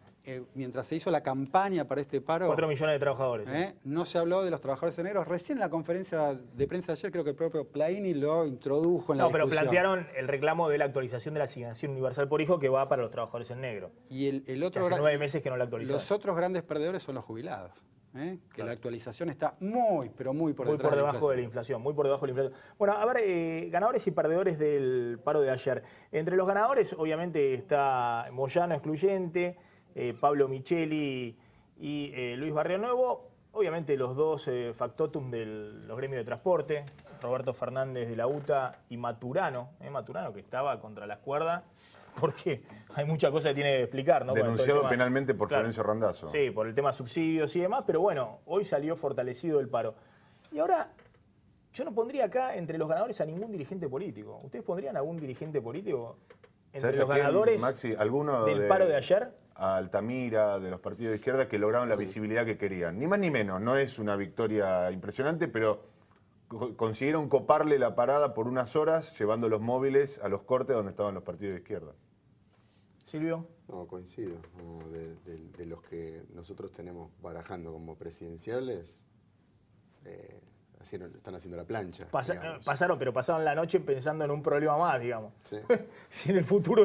mientras se hizo la campaña para este paro... 4 millones de trabajadores. No se habló de los trabajadores en negro. Recién en la conferencia de prensa de ayer creo que el propio Plaini lo introdujo en la discusión. No, pero plantearon el reclamo de la actualización de la asignación universal por hijo que va para los trabajadores en negro. Y el otro hace 9 meses que no la actualizaron. Los otros grandes perdedores son los jubilados. Que claro, la actualización está muy, pero muy por detrás muy por debajo de la inflación. Muy por debajo de la inflación. Bueno, a ver, ganadores y perdedores del paro de ayer. Entre los ganadores, obviamente, está Moyano excluyente, Pablo Micheli y Luis Barrio Nuevo. Obviamente los dos factotum de los gremios de transporte, Roberto Fernández de la UTA y Maturano. Maturano que estaba contra las cuerdas, porque hay muchas cosas que tiene que explicar, ¿no? Denunciado penalmente por Florencio Randazzo. Sí, por el tema subsidios y demás, pero bueno, hoy salió fortalecido el paro. Y ahora, yo no pondría acá entre los ganadores a ningún dirigente político. ¿Ustedes pondrían a algún dirigente político entre los ganadores Maxi, ¿alguno del paro de ayer? A Altamira, de los partidos de izquierda, que lograron la visibilidad que querían. Ni más ni menos, no es una victoria impresionante, pero consiguieron coparle la parada por unas horas, llevando los móviles a los cortes donde estaban los partidos de izquierda. Silvio. No, coincido. No, de los que nosotros tenemos barajando como presidenciales, están haciendo la plancha. Pasaron la noche pensando en un problema más, digamos. Sí. Si en el futuro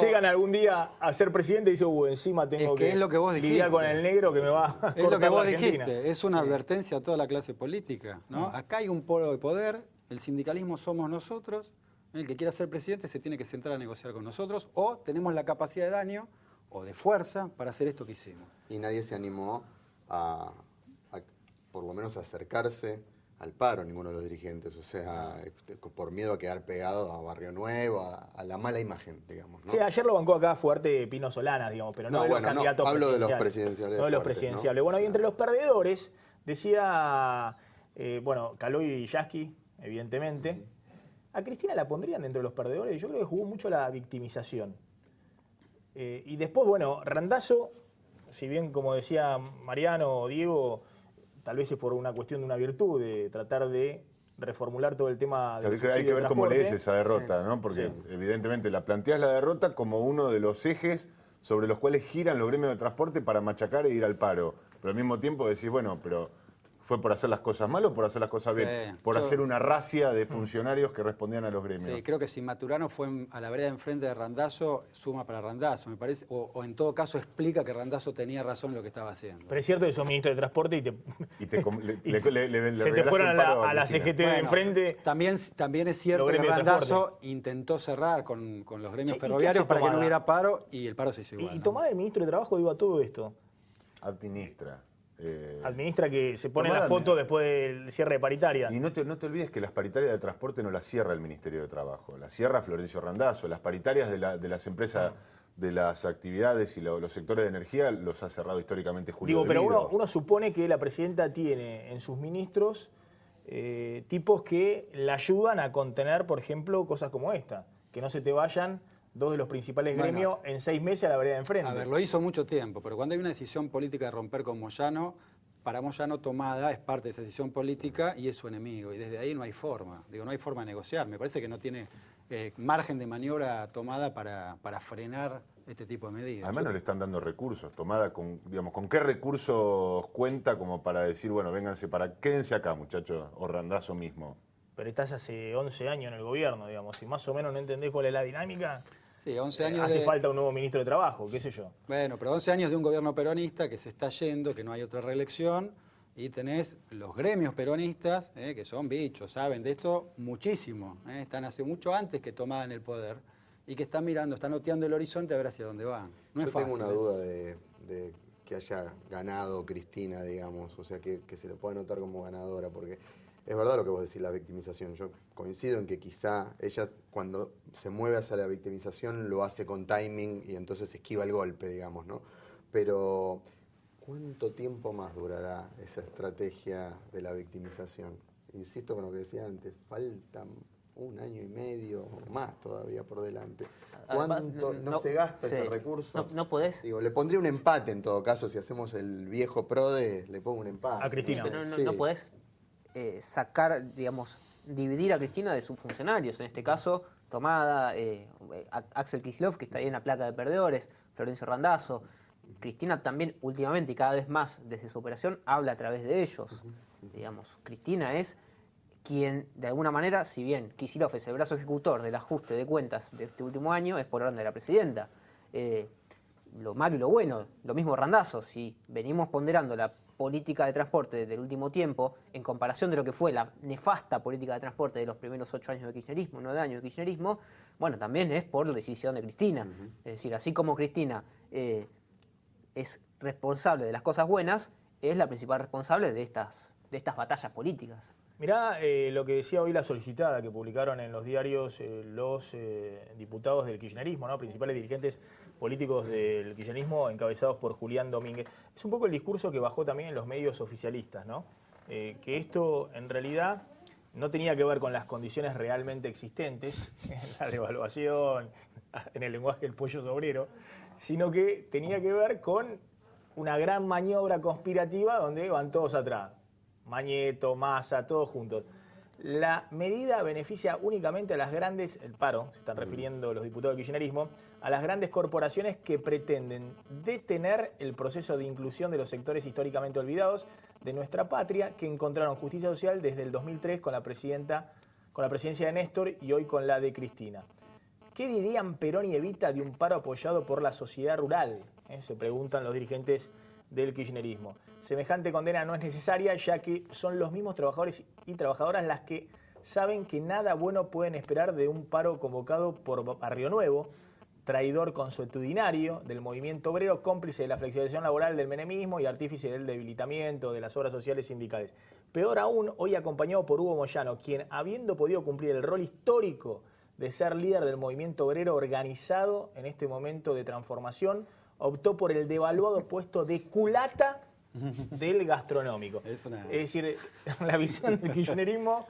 llegan algún día a ser presidente y dicen, encima tengo que lidiar con el negro que me va a Es lo que vos Argentina. dijiste, es una advertencia a toda la clase política, ¿no? Acá hay un polo de poder, el sindicalismo somos nosotros, el que quiera ser presidente se tiene que sentar a negociar con nosotros, o tenemos la capacidad de daño o de fuerza para hacer esto que hicimos. Y nadie se animó a por lo menos acercarse al paro, ninguno de los dirigentes, o sea, por miedo a quedar pegado a Barrio Nuevo, a la mala imagen, digamos, ¿no? Sí, ayer lo bancó acá fuerte Pino Solanas, digamos, pero no de los candidatos hablo presidenciales. De los presidenciales. No de los presidenciales. ¿No? Bueno, y entre los perdedores, decía, Caloi y Yasky, evidentemente. ¿A Cristina la pondrían dentro de los perdedores? Yo creo que jugó mucho la victimización. Y después, Randazzo, si bien, como decía Mariano o Diego, tal vez es por una cuestión de una virtud, de tratar de reformular todo el tema del Hay que ver cómo lees esa derrota, ¿no? Porque evidentemente la planteas la derrota como uno de los ejes sobre los cuales giran los gremios de transporte para machacar e ir al paro. Pero al mismo tiempo decís, pero ¿fue por hacer las cosas mal o por hacer las cosas bien? Por hacer una racia de funcionarios que respondían a los gremios. Sí, creo que si Maturano fue a la vereda enfrente de Randazzo, suma para Randazzo, me parece, o en todo caso explica que Randazzo tenía razón en lo que estaba haciendo. Pero es cierto que sos ministro de Transporte y se te fueron a la CGT de enfrente. También es cierto que Randazzo intentó cerrar con los gremios ferroviarios para que no hubiera paro y el paro se hizo igual. ¿Y Tomada, el ministro de Trabajo, digo a todo esto? Administra. Administra que se pone la foto después del cierre de paritaria. Y no te olvides que las paritarias de transporte no las cierra el Ministerio de Trabajo, las cierra Florencio Randazzo. Las paritarias de las empresas, de las actividades y los sectores de energía los ha cerrado históricamente Julio Pero Devido. uno supone que la presidenta tiene en sus ministros tipos que la ayudan a contener, por ejemplo, cosas como esta. Que no se te vayan dos de los principales gremios en 6 meses a la vereda de enfrente. A ver, lo hizo mucho tiempo, pero cuando hay una decisión política de romper con Moyano, para Moyano Tomada es parte de esa decisión política y es su enemigo. Y desde ahí no hay forma. No hay forma de negociar. Me parece que no tiene margen de maniobra Tomada para frenar este tipo de medidas. Además no le están dando recursos. Tomada, ¿con qué recursos cuenta como para decir, vénganse quédense acá, muchachos, o Randazzo mismo? Pero estás hace 11 años en el gobierno, digamos, si más o menos no entendés cuál es la dinámica. Sí, 11 años hace falta un nuevo ministro de Trabajo, qué sé yo. Bueno, pero 11 años de un gobierno peronista que se está yendo, que no hay otra reelección, y tenés los gremios peronistas, que son bichos, saben de esto muchísimo, están hace mucho antes que tomaban el poder, y que están mirando, están oteando el horizonte a ver hacia dónde van. No es fácil. Yo tengo una duda de que haya ganado Cristina, digamos, o sea, que se le pueda notar como ganadora, porque es verdad lo que vos decís, la victimización. Yo coincido en que quizá ella, cuando se mueve hacia la victimización, lo hace con timing y entonces esquiva el golpe, digamos, ¿no? Pero, ¿cuánto tiempo más durará esa estrategia de la victimización? Insisto con lo que decía antes, faltan 1 año y medio o más todavía por delante. ¿Cuánto no se gasta ese recurso? No podés. Digo, le pondría un empate en todo caso, si hacemos el viejo PRODE, le pongo un empate. A Cristina. Pero no podés sacar, digamos, dividir a Cristina de sus funcionarios. En este caso, Tomada, Axel Kicillof, que está ahí en la placa de perdedores, Florencio Randazzo. Cristina también, últimamente y cada vez más desde su operación, habla a través de ellos. Digamos, Cristina es quien, de alguna manera, si bien Kicillof es el brazo ejecutor del ajuste de cuentas de este último año, es por orden de la presidenta. Lo malo y lo bueno, lo mismo Randazzo, si venimos ponderando la política de transporte del último tiempo, en comparación de lo que fue la nefasta política de transporte de los primeros 8 años de kirchnerismo, 9 años de kirchnerismo, bueno, también es por decisión de Cristina. Es decir, así como Cristina es responsable de las cosas buenas, es la principal responsable de estas batallas políticas. Mirá lo que decía hoy la solicitada que publicaron en los diarios los diputados del kirchnerismo, ¿no? Principales dirigentes políticos del kirchnerismo encabezados por Julián Domínguez. Es un poco el discurso que bajó también en los medios oficialistas, ¿no? Que esto en realidad no tenía que ver con las condiciones realmente existentes, en la devaluación, en el lenguaje del pollo sobrero, sino que tenía que ver con una gran maniobra conspirativa donde van todos atrás. Mañeto, Massa, todos juntos. La medida beneficia únicamente a las grandes, el paro, se están refiriendo los diputados del kirchnerismo, a las grandes corporaciones que pretenden detener el proceso de inclusión de los sectores históricamente olvidados de nuestra patria, que encontraron justicia social desde el 2003 con la presidencia de Néstor y hoy con la de Cristina. ¿Qué dirían Perón y Evita de un paro apoyado por la sociedad rural? Se preguntan los dirigentes del kirchnerismo. Semejante condena no es necesaria, ya que son los mismos trabajadores y trabajadoras las que saben que nada bueno pueden esperar de un paro convocado por Barrio Nuevo, traidor consuetudinario del movimiento obrero, cómplice de la flexibilización laboral del menemismo y artífice del debilitamiento de las obras sociales sindicales. Peor aún, hoy acompañado por Hugo Moyano, quien, habiendo podido cumplir el rol histórico de ser líder del movimiento obrero organizado en este momento de transformación, optó por el devaluado puesto de culata del gastronómico. Es decir, la visión del kirchnerismo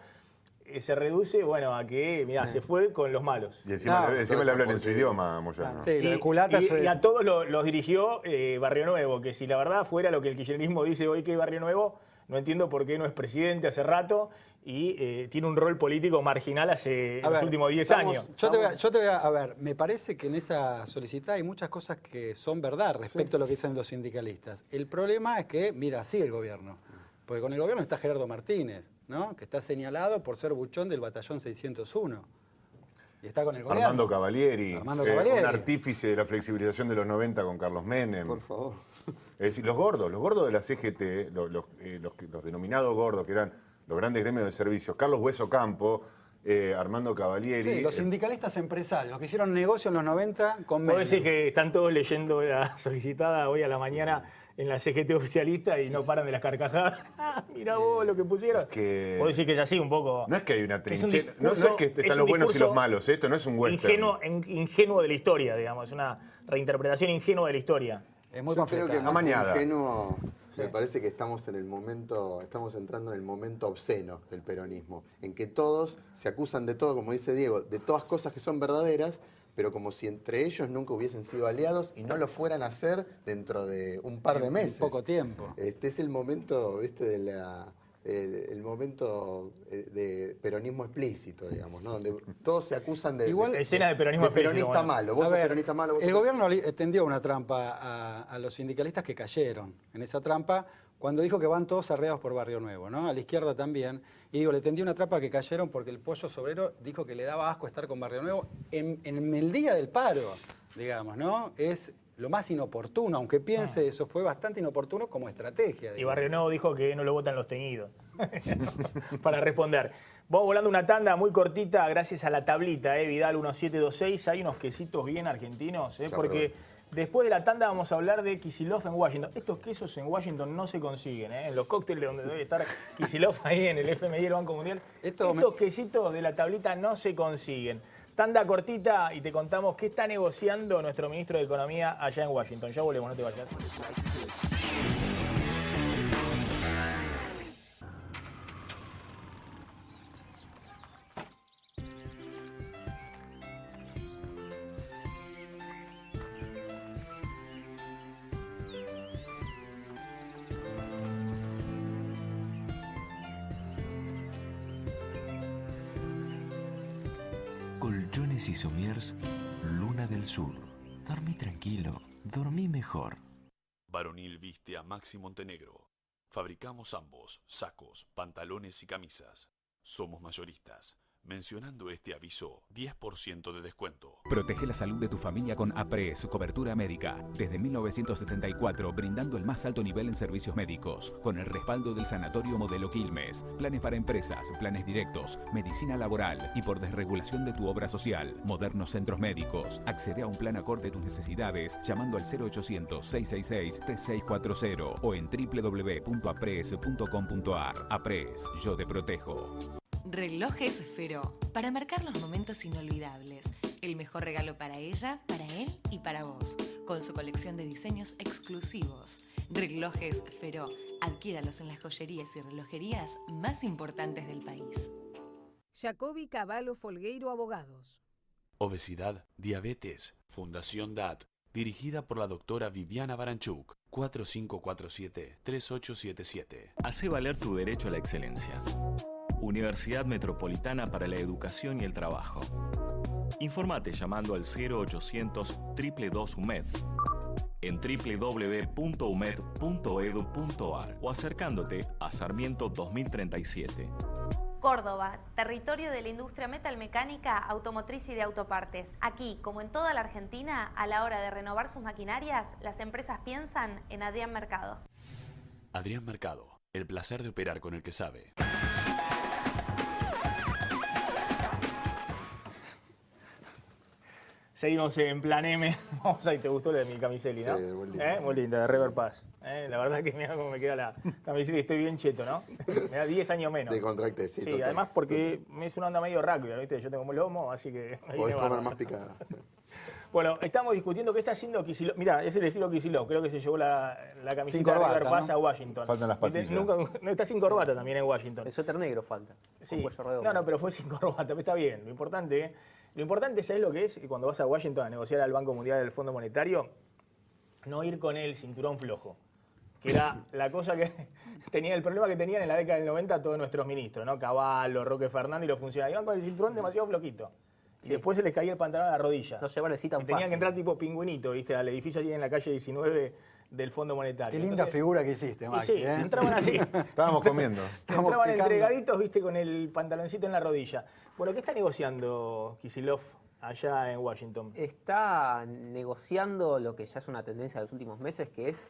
se reduce, bueno, a que, mirá, se fue con los malos. Y encima le hablan en su idioma, Moyano. Sí, lo de culata y a todos los dirigió Barrio Nuevo, que si la verdad fuera lo que el kirchnerismo dice hoy que es Barrio Nuevo, no entiendo por qué no es presidente hace rato y tiene un rol político marginal hace los últimos 10 años. Yo te voy a ver, me parece que en esa solicitada hay muchas cosas que son verdad respecto a lo que dicen los sindicalistas. El problema es que, mira, sigue el gobierno. Porque con el gobierno está Gerardo Martínez, ¿no? Que está señalado por ser buchón del batallón 601. Y está con el gobierno. Armando Cavalieri, un artífice de la flexibilización de los 90 con Carlos Menem. Por favor. Es decir, los gordos de la CGT, los denominados gordos, que eran los grandes gremios de servicios, Carlos Hueso Campo, Armando Cavalieri. Sí, los sindicalistas empresarios, los que hicieron negocio en los 90 con Menem. ¿Vos decís que están todos leyendo la solicitada hoy a la mañana en la CGT oficialista y no paran de las carcajadas? Mirá vos lo que pusieron. Vos decís que es así un poco. No es que hay una trinchera, no es que están los buenos y los malos, esto no es un western. Ingenuo de la historia, digamos, es una reinterpretación ingenua de la historia. Es muy ingenuo. Me parece que estamos entrando en el momento obsceno del peronismo, en que todos se acusan de todo, como dice Diego, de todas cosas que son verdaderas, pero como si entre ellos nunca hubiesen sido aliados y no lo fueran a hacer dentro de un par de meses. Poco tiempo. Este es el momento, ¿viste? El momento de peronismo explícito, digamos, ¿no? Donde todos se acusan de escena de peronismo peronista malo. Vos sos peronista malo. El gobierno tendió una trampa a los sindicalistas que cayeron en esa trampa cuando dijo que van todos arreados por Barrio Nuevo, ¿no? A la izquierda también. Y digo, le tendió una trampa que cayeron porque el pollo sobrero dijo que le daba asco estar con Barrio Nuevo en el día del paro, digamos, ¿no? Es lo más inoportuno, aunque piense eso, fue bastante inoportuno como estrategia. Y Barrio Nuevo dijo que no lo votan los teñidos. Para responder. Vamos volando una tanda muy cortita gracias a la tablita, Vidal 1726. Hay unos quesitos bien argentinos, porque después de la tanda vamos a hablar de Kicillof en Washington. Estos quesos en Washington no se consiguen, en los cócteles donde debe estar Kicillof ahí en el FMI, el Banco Mundial. Estos quesitos de la tablita no se consiguen. Tanda cortita y te contamos qué está negociando nuestro ministro de Economía allá en Washington. Ya volvemos, no te vayas. Colchones y somiers, Luna del Sur. Dormí tranquilo, dormí mejor. Varonil viste a Maxi Montenegro. Fabricamos ambos, sacos, pantalones y camisas. Somos mayoristas. Mencionando este aviso, 10% de descuento. Protege la salud de tu familia con APRES, cobertura médica. Desde 1974, brindando el más alto nivel en servicios médicos. Con el respaldo del Sanatorio Modelo Quilmes. Planes para empresas, planes directos, medicina laboral y por desregulación de tu obra social. Modernos centros médicos. Accede a un plan acorde a tus necesidades llamando al 0800-666-3640 o en www.apres.com.ar. APRES, yo te protejo. Relojes Feró, para marcar los momentos inolvidables. El mejor regalo para ella, para él y para vos, con su colección de diseños exclusivos. Relojes Feró, adquiéralos en las joyerías y relojerías más importantes del país. Jacobi Cavallo Folgueiro Abogados. Obesidad, diabetes, Fundación DAT, dirigida por la doctora Viviana Baranchuk, 4547-3877. Hace valer tu derecho a la excelencia. Universidad Metropolitana para la Educación y el Trabajo. Informate llamando al 0800 222 UMED en www.umed.edu.ar o acercándote a Sarmiento 2037. Córdoba, territorio de la industria metalmecánica, automotriz y de autopartes. Aquí, como en toda la Argentina, a la hora de renovar sus maquinarias, las empresas piensan en Adrián Mercado. Adrián Mercado, el placer de operar con el que sabe. Seguimos en Plan M. Vamos ahí, ¿te gustó la de mi camiseli, no? Sí, muy linda. Muy linda, de River Pass. La verdad que mira cómo me queda la camiseli, estoy bien cheto, ¿no? Me da 10 años menos. De contracte, sí, Sí, además porque es una onda medio rugby, ¿viste? Yo tengo un lomo, así que... Podés comer más picada. Bueno, estamos discutiendo qué está haciendo Kicillof. Mirá, es el estilo Kicillof. Creo que se llevó la camiseta Sin corbata, de River Pass ¿no? a Washington. Faltan las patillas. No, está sin corbata también en Washington. El suéter negro falta. Sí. Con cuello redondo. No, pero fue sin corbata, está bien. Lo importante, ¿sabes lo que es? Cuando vas a Washington a negociar al Banco Mundial del Fondo Monetario, no ir con el cinturón flojo, que era la cosa que tenía, el problema que tenían en la década del 90 todos nuestros ministros, ¿no? Caballo, Roque Fernández y los funcionarios. Iban con el cinturón demasiado flojito. Y después se les caía el pantalón a la rodilla. No llevar así tan fácil. Tenían que entrar tipo pingüinito, ¿viste? Al edificio allí en la calle 19 del Fondo Monetario. Qué linda figura que hiciste, Maxi. Sí, entraban así. Estábamos comiendo. Entraban entregaditos, ¿viste? Con el pantaloncito en la rodilla. Bueno, ¿qué está negociando Kicillof allá en Washington? Está negociando lo que ya es una tendencia de los últimos meses, que es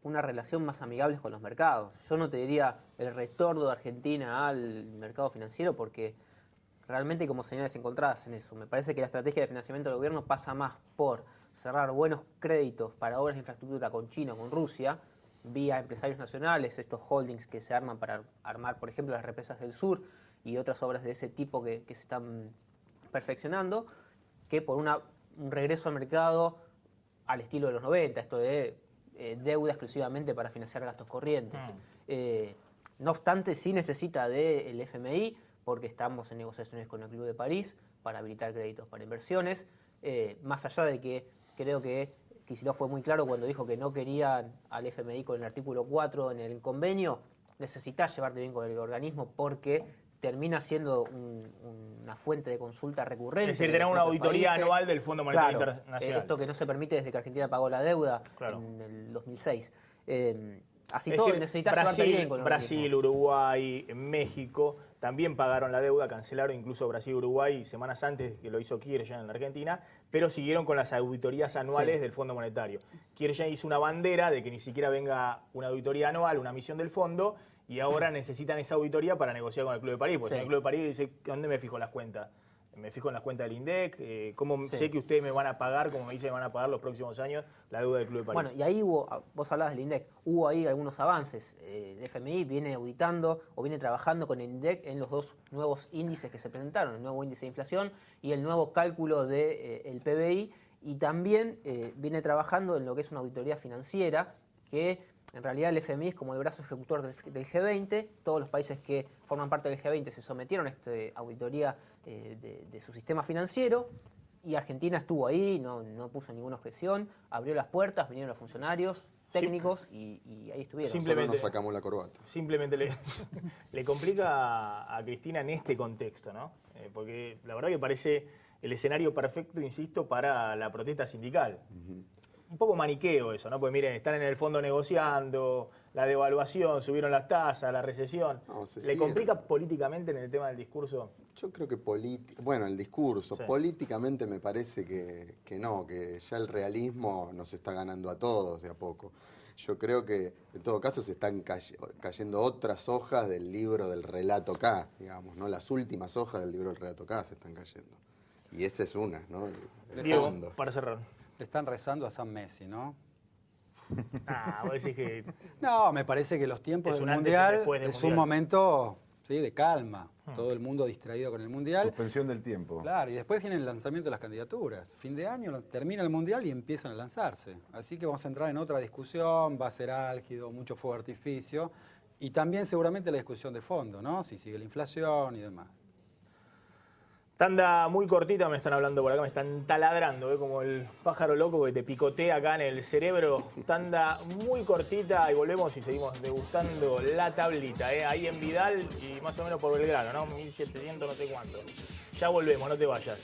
una relación más amigable con los mercados. Yo no te diría el retorno de Argentina al mercado financiero porque realmente hay como señales encontradas en eso. Me parece que la estrategia de financiamiento del gobierno pasa más por cerrar buenos créditos para obras de infraestructura con China o con Rusia, vía empresarios nacionales, estos holdings que se arman para armar, por ejemplo, las represas del sur y otras obras de ese tipo que se están perfeccionando, que por un regreso al mercado al estilo de los 90, esto de deuda exclusivamente para financiar gastos corrientes. No obstante, sí necesita del FMI, porque estamos en negociaciones con el Club de París para habilitar créditos para inversiones, más allá de que creo que Kicillof fue muy claro cuando dijo que no querían al FMI con el artículo 4 en el convenio, necesitas llevarte bien con el organismo porque termina siendo una fuente de consulta recurrente. Es decir, tener una auditoría anual del Fondo Monetario Internacional. Esto que no se permite desde que Argentina pagó la deuda en el 2006. Así es todo, decir, necesitas llevarte bien con el Brasil, organismo. Uruguay, México también pagaron la deuda, cancelaron incluso Brasil y Uruguay semanas antes que lo hizo Kirchner en la Argentina, pero siguieron con las auditorías anuales del Fondo Monetario. Kirchner hizo una bandera de que ni siquiera venga una auditoría anual, una misión del fondo, y ahora necesitan esa auditoría para negociar con el Club de París, porque el Club de París dice, ¿dónde me fijo las cuentas? Me fijo en las cuentas del INDEC, cómo sé que ustedes me van a pagar, como me dicen, me van a pagar los próximos años la deuda del Club de París. Bueno, y ahí vos hablabas del INDEC, hubo ahí algunos avances. El FMI viene auditando o viene trabajando con el INDEC en los dos nuevos índices que se presentaron, el nuevo índice de inflación y el nuevo cálculo del PBI, y también viene trabajando en lo que es una auditoría financiera, que en realidad el FMI es como el brazo ejecutor del G20. Todos los países que forman parte del G20 se sometieron a esta auditoría de su sistema financiero, y Argentina estuvo ahí, no puso ninguna objeción, abrió las puertas, vinieron los funcionarios técnicos y ahí estuvieron. Simplemente nos sacamos la corbata. Simplemente le complica a Cristina en este contexto, ¿no? Porque la verdad que parece el escenario perfecto, insisto, para la protesta sindical. Un poco maniqueo eso, ¿no? Pues miren, están en el fondo negociando, la devaluación, subieron las tasas, la recesión. ¿Le complica políticamente en el tema del discurso? Yo creo que el discurso, políticamente me parece que no, que ya el realismo nos está ganando a todos de a poco. Yo creo que en todo caso se están cayendo otras hojas del libro del relato K, digamos, ¿no? Las últimas hojas del libro del relato K se están cayendo. Y esa es una, ¿no? El Diego, fondo. para cerrar. Le están rezando a San Messi, ¿no? Vos decís que... No, me parece que los tiempos del Mundial es un momento de calma. Todo el mundo distraído con el Mundial. Suspensión del tiempo. Claro, y después viene el lanzamiento de las candidaturas. Fin de año termina el Mundial y empiezan a lanzarse. Así que vamos a entrar en otra discusión, va a ser álgido, mucho fuego de artificio. Y también seguramente la discusión de fondo, ¿no? Si sigue la inflación y demás. Tanda muy cortita, me están hablando por acá, me están taladrando, como el pájaro loco que te picotea acá en el cerebro. Tanda muy cortita y volvemos y seguimos degustando la tablita, ahí en Vidal y más o menos por Belgrano, ¿no? 1700 no sé cuánto. Ya volvemos, no te vayas.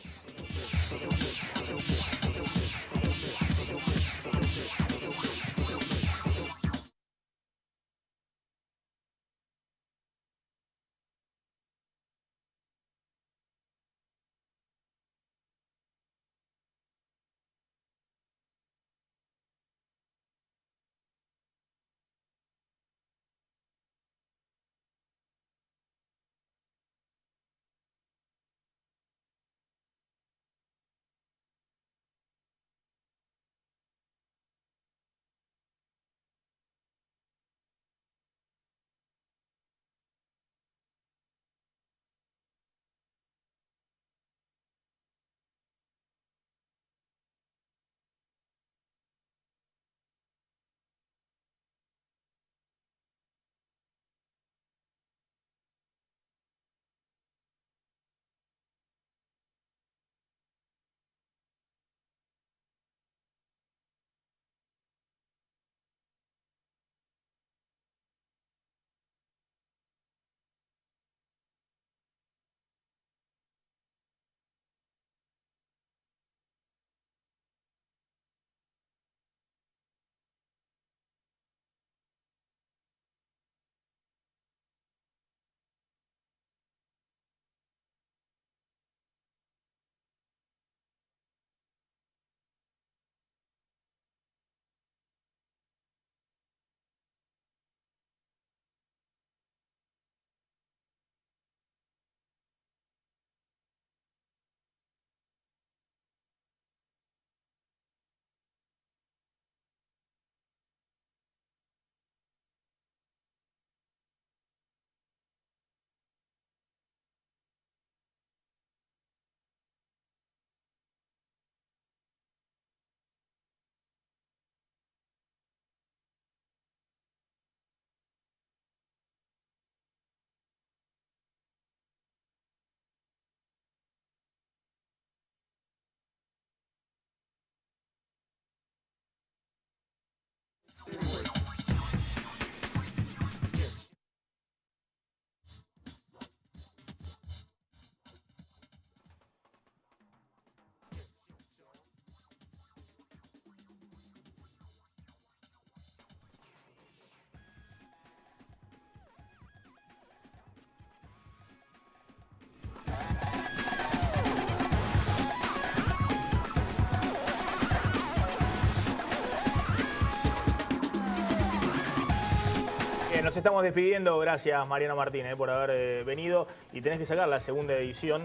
Nos estamos despidiendo, gracias Mariano Martínez por haber venido, y tenés que sacar la segunda edición,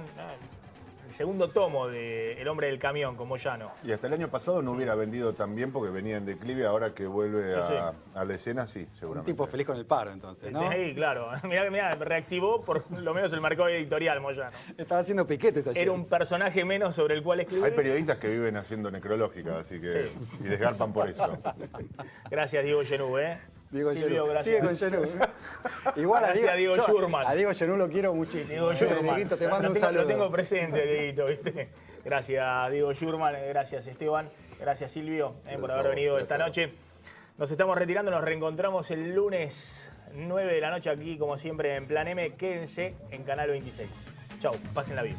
segundo tomo de El hombre del camión con Moyano. Y hasta el año pasado no hubiera vendido tan bien porque venía en declive, ahora que vuelve Sí, a la escena, sí, seguramente. Un tipo feliz con el paro, entonces, ¿no? Sí, claro. Mirá, reactivó por lo menos el mercado editorial Moyano. Estaba haciendo piquetes ayer. Era un personaje menos sobre el cual escribir. Hay periodistas que viven haciendo necrológica, así que... Y desgarpan por eso. Gracias, Diego Genú, Diego Silvio, Genú. gracias. Sigue con Genú. Igual Gracias a Diego Schurman. A Diego Genú lo quiero muchísimo. Diego Schurman. Dieguito, te mando un saludo. Lo tengo presente, Dieguito, ¿viste? Gracias, Diego Schurman. Gracias, Esteban. Gracias, Silvio, por haber venido esta noche. Nos estamos retirando. Nos reencontramos el lunes 9 de la noche aquí, como siempre, en Plan M. Quédense en Canal 26. Chau, pásenla bien.